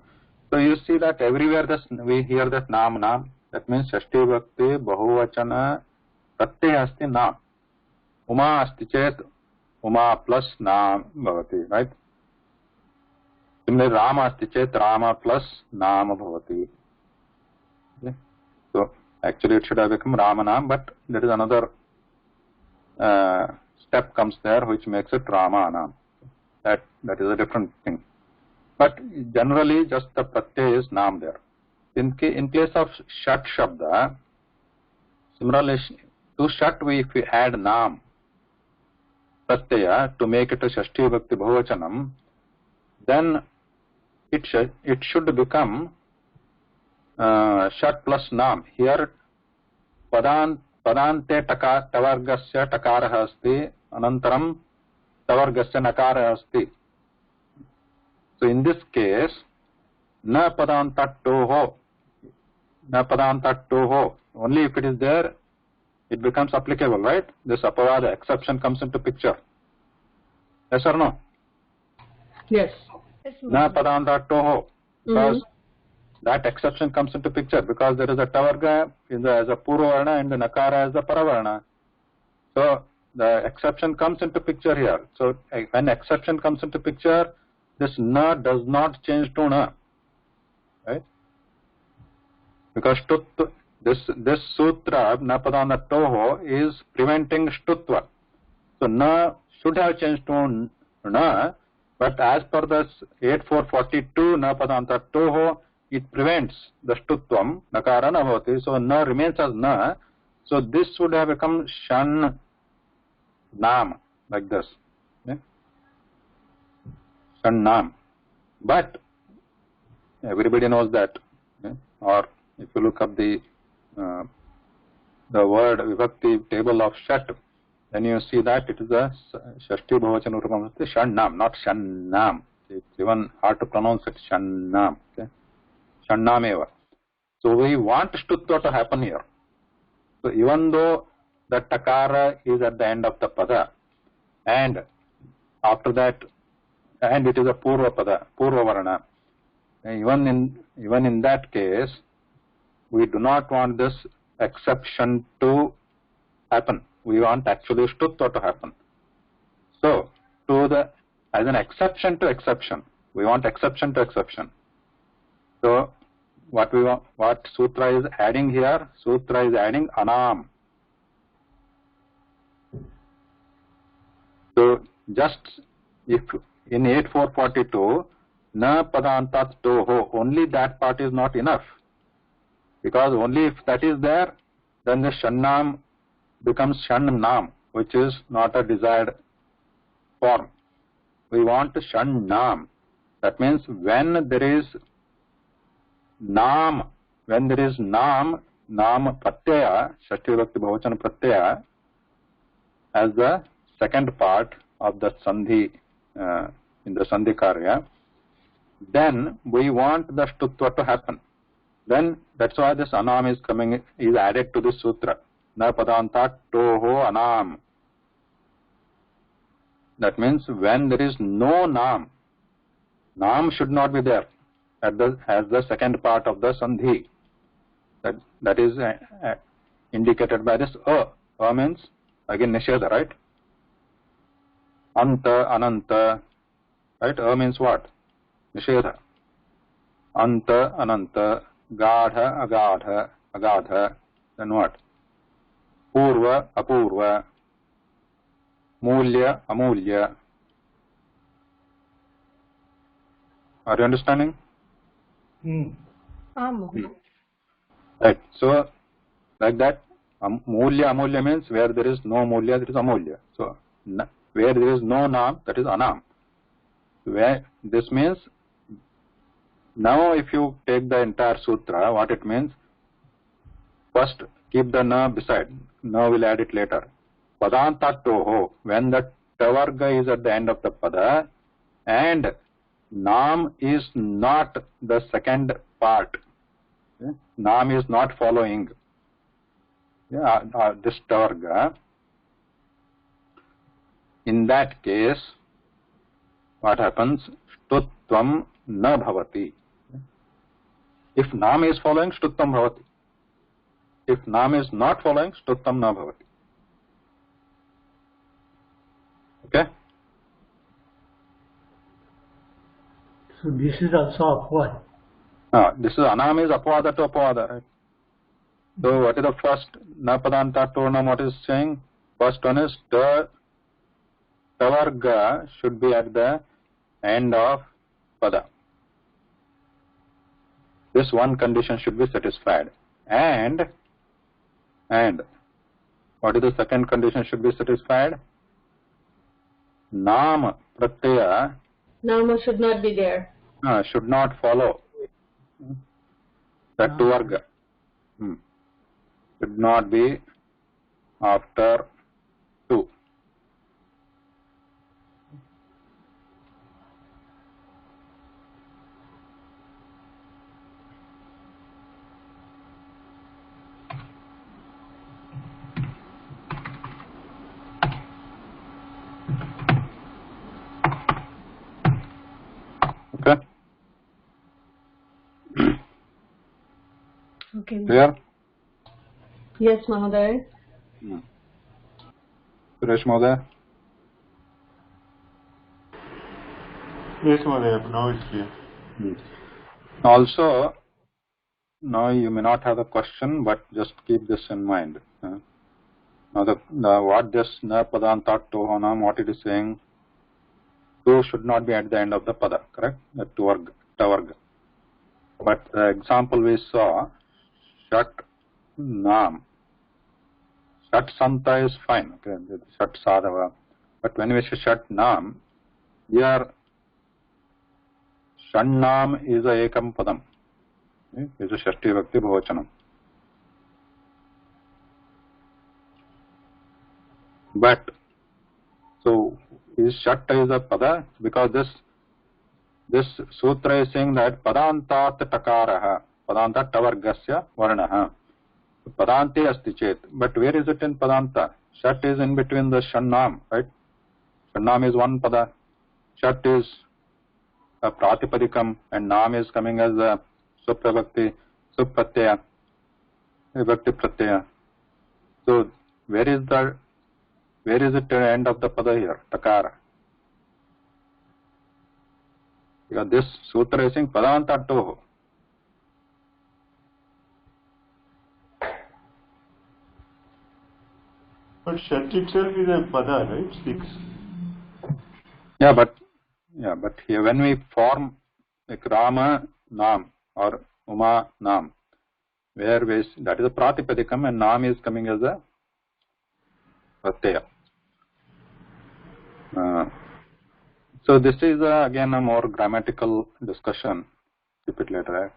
So you see that everywhere we hear that Nam. That means Shashti Bhakti Bahuvachana Pratyaya asti Nam. Uma asti chet Uma plus Nam bhavati, right? Similarly, Rama asti chet Rama plus Nam bhavati. Okay. So actually it should have become Ramanam, but there is another step comes there which makes it Ramanam. That is a different thing. But generally just the Pratyaya is Nam there. In place of Shat Shabda, similarly to Shat if we add Nam Pratyaya to make it a Shashti Bhakti Bahuvachanam, then it should become Shat plus Nam. Here Padante Tavargasya Takaraha asti, Anantaram Tavargasya Nakaraha asti. So in this case, Na Padanta Toho, only if it is there, it becomes applicable, right? This Apavada exception comes into picture. Yes or no? Yes. Na Padanta Toho, because that exception comes into picture, because there is a Tavarga as a Purvarna and the Nakara as a Paravarna. So the exception comes into picture here. So when exception comes into picture, this Na does not change to Na, right? Because this sutra, Na Padana Toho, is preventing Shtutva. So Na should have changed to Na, but as per this 8442 Na Padanta Toho, it prevents the Shtutvam, Nakara Navati. So Na remains as Na. So this would have become Shan Nam, like this. Okay? Shan Nam. But everybody knows that. Okay? Or if you look up the word Vibhakti table of Shat, then you see that it is a Shashti Bahuvachana Rupam, Shannam, not Shannam. It's even hard to pronounce it, Shannam. Okay? Shannam eva. So we want Shtutva to happen here. So even though the Takara is at the end of the Pada, and after that, and it is a Purva Pada, Purva Varna, even in that case, we do not want this exception to happen. We want actually Shtutva to happen. So, as an exception to exception, we want exception to exception. So, what Sutra is adding here? Sutra is adding Anam. So, just if in 8442, Na Padantat Toho, only that part is not enough. Because only if that is there, then the Shannam becomes Shannam, which is not a desired form. We want Shannam. That means when there is Nam, when there is Nam pratyaya, Shashti Vibhakti Bahuvachana pratyaya, as the second part of the Sandhi, in the Sandhi Karya, then we want the Shtutva to happen. Then that's why this Anam is added to this sutra. Na padanta toho Anam. That means when there is no Nam, Nam should not be there as the second part of the Sandhi. That is indicated by this A. A means again Nisheda, right? Anta, Ananta, right? A means what? Nisheda. Anta, Ananta, Gadha, Agadha, Agadha, then what? Purva, Apurva, Mulya, Amulya. Are you understanding? Right. So, like that, Mulya, Amulya means where there is no Mulya, there is Amulya. So, where there is no Nam, that is Anam. Where this means, now if you take the entire sutra, what it means, first keep the Na beside. Na will add it later. Padanta toho, when the Tavarga is at the end of the Pada, and Nam is not the second part. Nam is not following this Tavarga. In that case, what happens? Shtutvam na bhavati. If Nam is following, Shtutvam bhavati. If Nam is not following, Shtutvam na bhavati. Okay? So this is also apvad. This is Anam is apvada to apvada, right? So what is the first Napadanta Tornam? What is saying? First one is the Tavarga should be at the end of Pada. This one condition should be satisfied. And what is the second condition should be satisfied? Nam pratyaya. Nama should not be there. Should not follow that Tavarga. Should not be after two. Okay. Okay. Clear? Yes, Mahoday. Suresh Mahoday? Yes, Mahoday, now it's clear. Also, now you may not have a question, but just keep this in mind. Now, what this na padanta tohanam, what it is saying, two should not be at the end of the pada, correct? The tavarga. But the example we saw, shat nam. Shat santa is fine, okay? Shat sadhava. But when we say shat nam, here shannam is a ekam padam. Okay? It's a Shashti Vibhakti Bahuvachanam. But, so, is Shat is a pada? Because this sutra is saying that padantat takaraha, padantat tavargasya varnaha. Padante asti chet. But where is it in padanta? Shat is in between the shannam, right? Shannam is one pada. Shat is a pratipadikam and nam is coming as a suprabhakti, supratyaya, vibhakti pratyaya. So where is it at the end of the pada here? Takara. Because this sutra is saying padanta toho. But Shat itself is a pada, right? 6. Yeah, but here when we form like Rama Nam or Uma Nam, where that is a pratipadikam and Nam is coming as a pratyaya. So this is again a more grammatical discussion. Keep it later.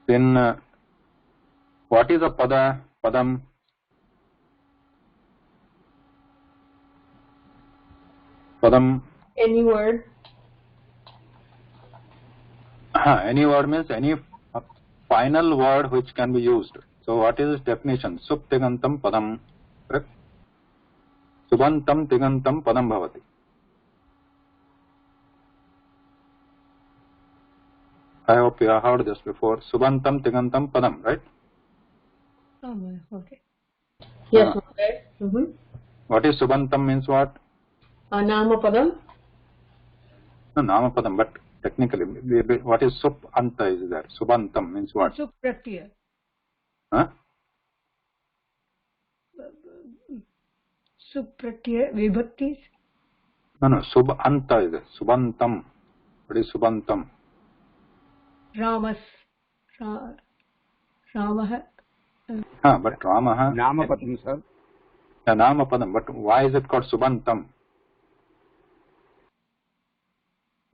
Then what is a pada? Padam? Padam. Any word. Any word means any final word which can be used. So what is its definition? Sup tigantam padam. Correct? Subantam tigantam padam bhavati. I hope you have heard this before. Subantam tigantam padam, right? Oh, okay. Yes, okay. What is subantam means what? Nama padam. No, nama padam, but technically, what is sup anta is there? Subantam means what? Sup pratyaya. Huh? Sup pratyaya vibhaktis. No, sub anta is there. Subantam. What is subantam? Ramas. Ramah. But Ramaha. Namapadam, sir. Namapadam. But why is it called subantam?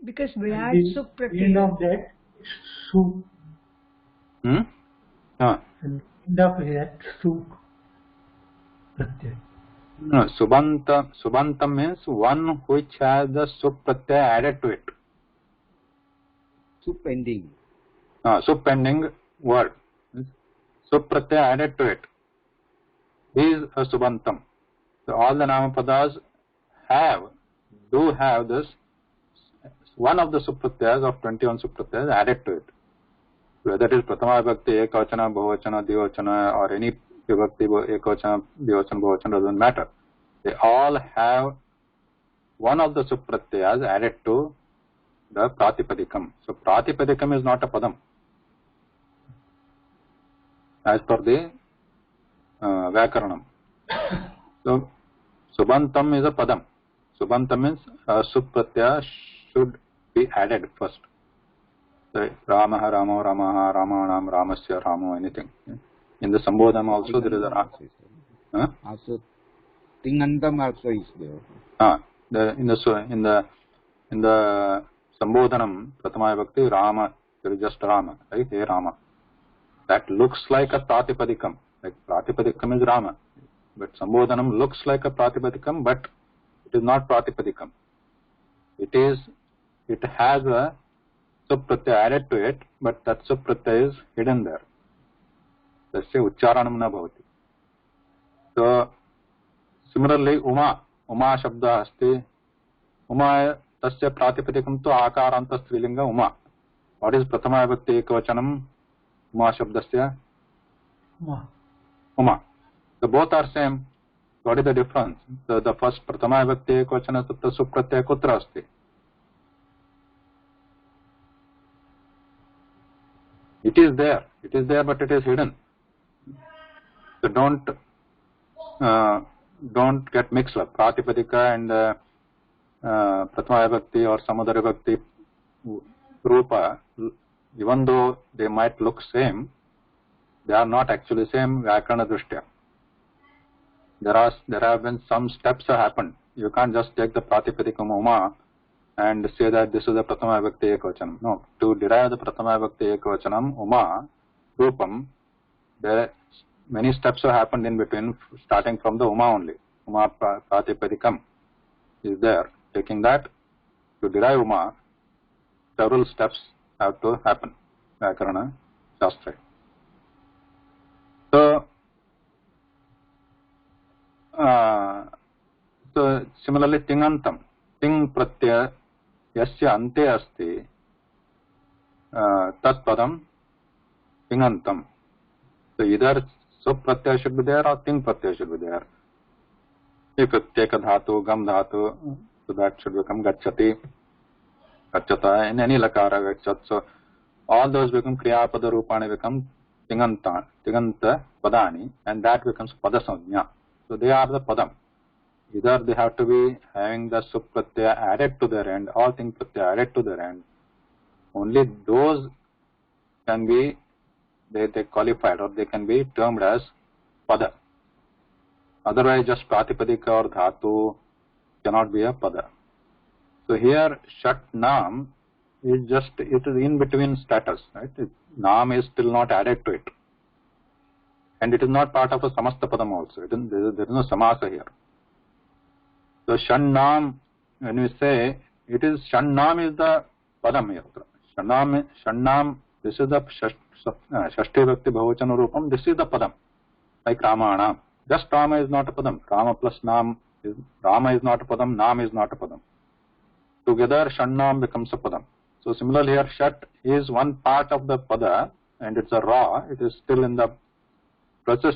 Because we had sup End pratyaya. of that, su. And End of that, su. Pratyay. no, subantam means one which has the sup pratyaya added to it. Subending. Subending word. Sup pratyaya added to it is a subantam. So all the namapadas do have this one of the sup pratyayas of 21 sup pratyayas added to it. Whether it is pratama vibhakti, ekavachana, bahuvachana, dvivachana, or any vibhakti, ekavachana, dvivachana, bahuvachana, doesn't matter. They all have one of the sup pratyayas added to the pratipadikam. So pratipadikam is not a padam as per the Vyakaranam. So subantam is a padam. Subantam means sup pratyaya should be added first. So Ramaha, Ramo, Ramaha, Ramanam, Ramasya, Ramo, anything. In the Sambodham also there is a Also, Tingantam also is there. In the Sambodhanam, Pratama Vibhakti, Rama, there is just Rama, right? Hey Rama. That looks like a Pratipadikam. Like Pratipadikam is Rama. But Sambodhanam looks like a Pratipadikam, but it is not Pratipadikam. It has a supratyaya added to it, but that supratyaya is hidden there. Tasya uccharanam na bhavati. So similarly, Uma Shabda asti. Uma tasya pratipadikam to akaranta strilinga Uma. What is Pratama Vibhakti ekavachanam? Uma Shabdasya? Uma. So both are same. What is the difference? The first Pratama Vibhakti ekavachana tatra supratyaya kutra asti? It is there, but it is hidden. So don't get mixed up. Pratipadika and Pratama Vibhakti or some other Vibhakti Rupa, even though they might look same, they are not actually same Vyakarana Drishtya. There have been some steps that happened. You can't just take the Pratipadikam Uma and say that this is the Pratama Vibhakti Ekavachanam. No, to derive the Pratama Vibhakti Ekavachanam, Uma, Rupam, there many steps have happened in between, starting from the Uma only. Uma Pratipadikam is there. Taking that, to derive Uma, several steps have to happen. Vyakarana Shastra. So similarly, Tingantam. Ting pratyaya yasya ante asti tat padam tingantam. So either sup pratyaya should be there or ting pratyaya should be there. If you take a dhatu, gam dhatu, so that should become gacchati, gacchata, in any lakara gachat. So all those become kriya pada rupani become tinganta padani, and that becomes pada samjna. So they are the padam. Either they have to be having the sup pratyaya added to their end or ting pratyaya added to their end. Only those can be they qualified, or they can be termed as pada. Otherwise, just pratipadika or dhatu cannot be a pada. So here Shat Nam is just, it is in between status, right? Nam is still not added to it. And it is not part of a samasta padam also. There is no samasa here. So Shannam, when we say, it is Shannam is the padam here. Shannam, this is the Shashti Bhakti Bhavachana Rupam, this is the padam. Like Ramanam. Just Rama is not a padam. Rama plus Nam, Rama is not a padam, Nam is not a padam. Together Shannam becomes a padam. So similarly here, Shat is one part of the pada and it's a raw, it is still in the process.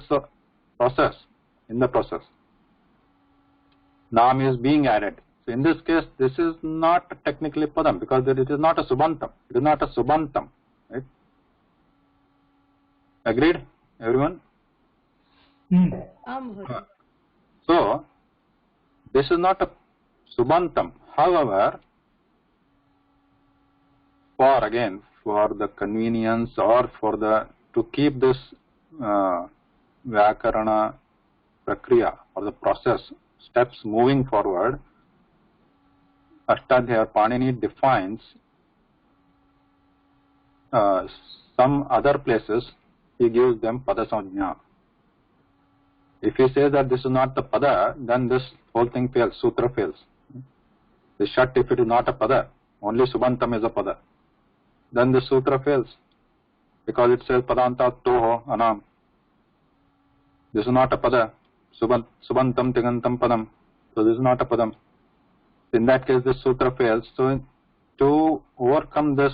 Nam is being added. So in this case, this is not technically padam because it is not a subantam. It is not a subantam. Right? Agreed, everyone? So this is not a subantam. However, for the convenience or to keep this Vyakarana Prakriya or the process steps moving forward, Ashtadhyayi Panini defines some other places, he gives them pada sanjna. If he says that this is not the pada, then this whole thing fails, sutra fails. The Shat, if it is not a pada, only subantam is a pada, then the sutra fails because it says padanta toho anam. This is not a pada. Subantam tigantam padam. So this is not a padam. In that case, this sutra fails. So to overcome this,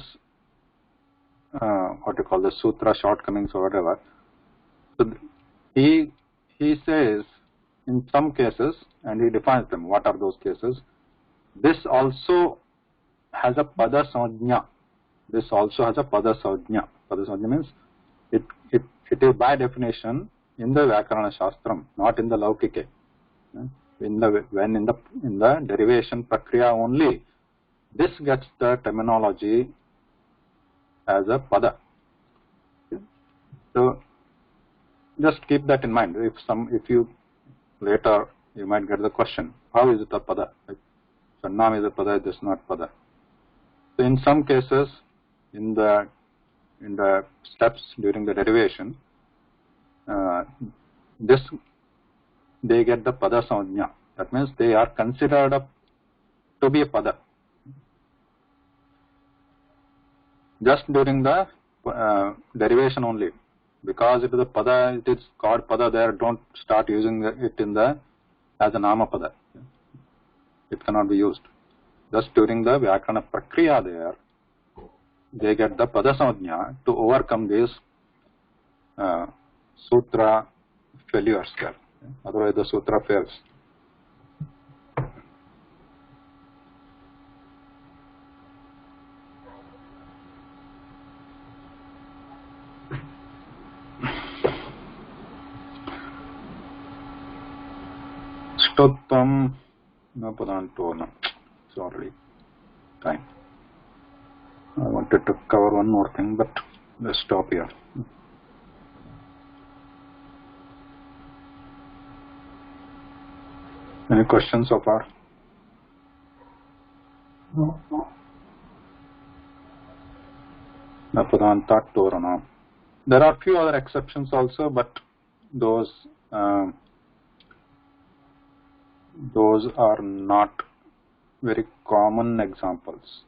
what you call the sutra shortcomings or whatever, so he says in some cases, and he defines them. What are those cases? This also has a pada sanjna. This also has a pada sanjna. Pada sanjna means it is by definition in the Vyakarana Shastram, not in the Laukike. In the derivation Prakriya only, this gets the terminology as a pada. So just keep that in mind. If you later you might get the question, how is it a pada? Like, Shannam is a pada, this is not pada. So in some cases, in the steps during the derivation, they get the pada sanjna. That means they are considered to be a pada. Just during the derivation only. Because it is a pada, it is called pada there, don't start using it as a nama pada. It cannot be used. Just during the Vyakarana Prakriya there, they get the pada sanjna to overcome these sutra failures there. Otherwise the sutra fails. Stottam no padanto no. It's already time. I wanted to cover one more thing, but let's stop here. Any questions so far? No. Napadanta Torana. There are few other exceptions also, but those are not very common examples.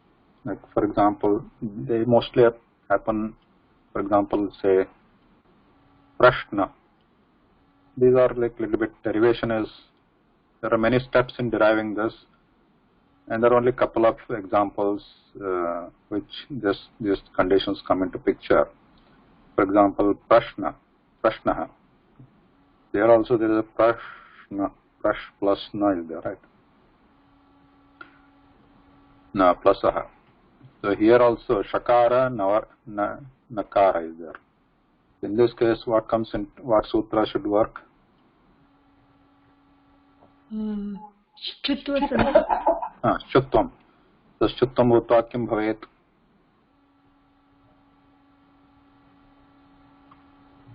Like for example, they mostly happen. For example, say Prashna. These are like little bit derivation is. There are many steps in deriving this, and there are only a couple of examples which these conditions come into picture. For example, prashnaha. There also there is a prashna, prash plus na is there, right? Na plus aha. So here also shakara, nakara is there. In this case, what sutra should work? Shutvam. So shutvam bhutva kim bhavet?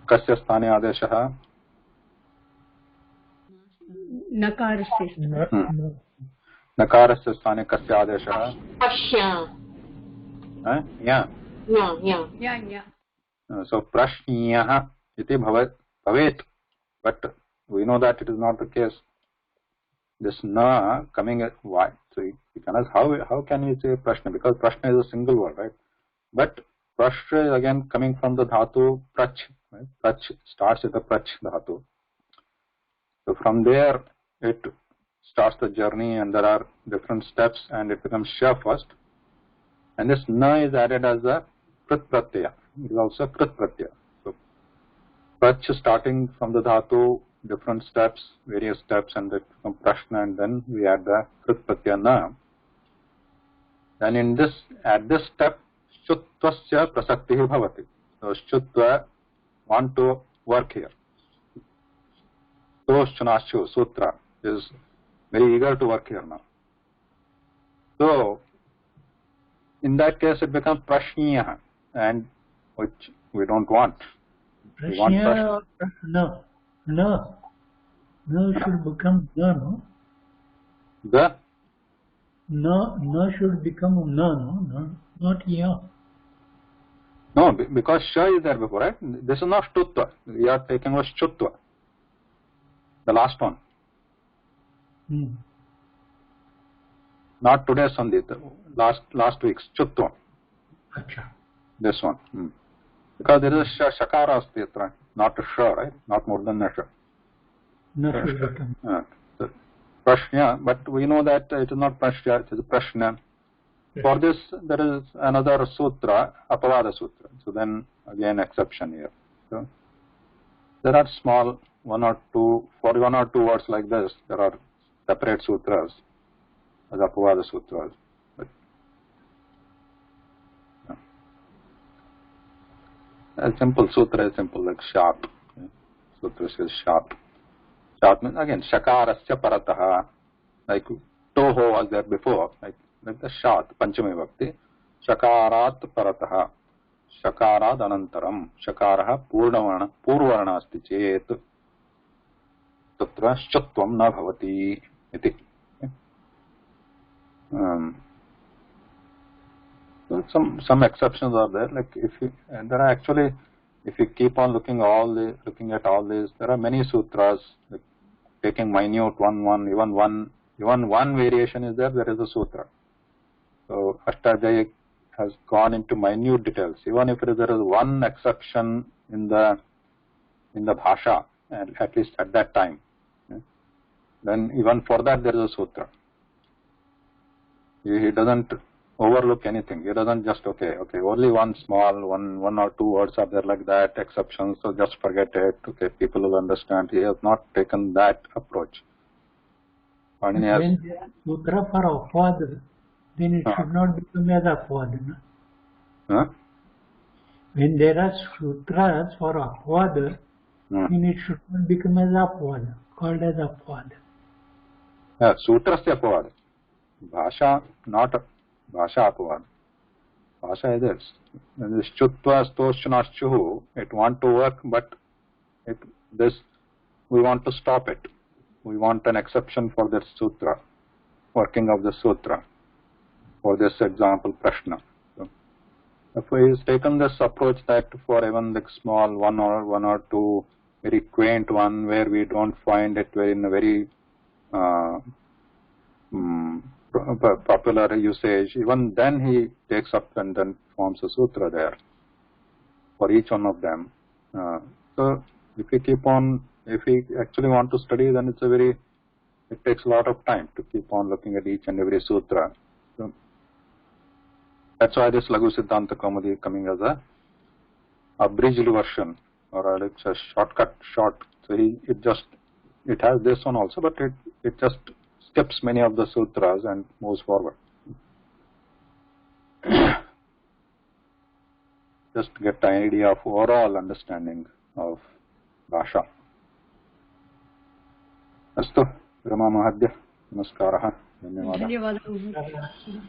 Kasya sthane adeshah? Nakarasya. Nakarasya sthane kasya adeshah? Ashya. Yeah. So prashniyah iti bhavet, but we know that it is not the case. This na coming at why? So you can ask how can we say prashna, because prashna is a single word, right? But prashna is again coming from the dhatu prach. Right? Prach starts with the prach dhatu. So from there it starts the journey, and there are different steps, and it becomes sha first. And this na is added as a krit pratyaya. It is also krit pratyaya. So prach starting from the dhatu, different steps, various steps, and that become prashna, and then we add the krit pratyaya na. Then in this, at this step, shuttvasya prasaktihi bhavati. So shuttva want to work here. Toshchunashu sutra is very eager to work here now. So in that case it becomes prashniya, and which we don't want. We want prashniya. No should become no. The no should become no, not ya. No, because sha is there before, right? This is not shtutva. We are taking was shtutva, the last one. Not today's Sandhi, last week's shtutva. Achha. This one. Because there is a shakara astitra, not a sha, right? Not more than a sha. No should become. Prashna, but we know that it is not prashna, it is prashna. For this, there is another sutra, Apavada Sutra. So then, again, exception here. So there are small for one or two words like this, there are separate sutras as Apavada Sutras. But, a simple sutra is simple, like sharp. Sutra says sharp. Sharp means, again, shakarasya parataha, like toho was there before, like the shat, panchami bhakti, shakarat paratah, shakarad anantaram, shakaraha purvarna asti chet, tatra shatvam na bhavati iti. So some exceptions are there, like if you, and there are actually, if you keep on looking at all these, there are many sutras, like taking minute even one variation is there is a sutra. So Ashtadhyayi has gone into minute details. Even if there is one exception in the Bhasha, and at least at that time, then even for that there is a sutra. He doesn't overlook anything. He doesn't just okay, only one small one or two words are there like that, exceptions, so just forget it. Okay, people will understand. He has not taken that approach. When there is sutra for apvada, then it should not become as apvada. When there are sutras for apvada, then it should not become as apvada, called as apvada. Sutrasya apvada. Bhasha, not Bhasha apvada. Bhasha is this. This chutva stoshunaschuhu, it want to work, but we want to stop it. We want an exception for this sutra, working of the sutra. For this example, prashna. So, if he has taken this approach that for even like small one or two very quaint one where we don't find it in a very popular usage, even then he takes up and then forms a sutra there for each one of them. So if we actually want to study, then it takes a lot of time to keep on looking at each and every sutra. So that's why this Laghu Siddhanta Kaumudi coming as a abridged version, or it's a short. So it has this one also, but it just skips many of the sutras and moves forward. Just get an idea of overall understanding of Bhasha. Astu, Ramamahadya, Namaskaraha, Dhanyavadaha.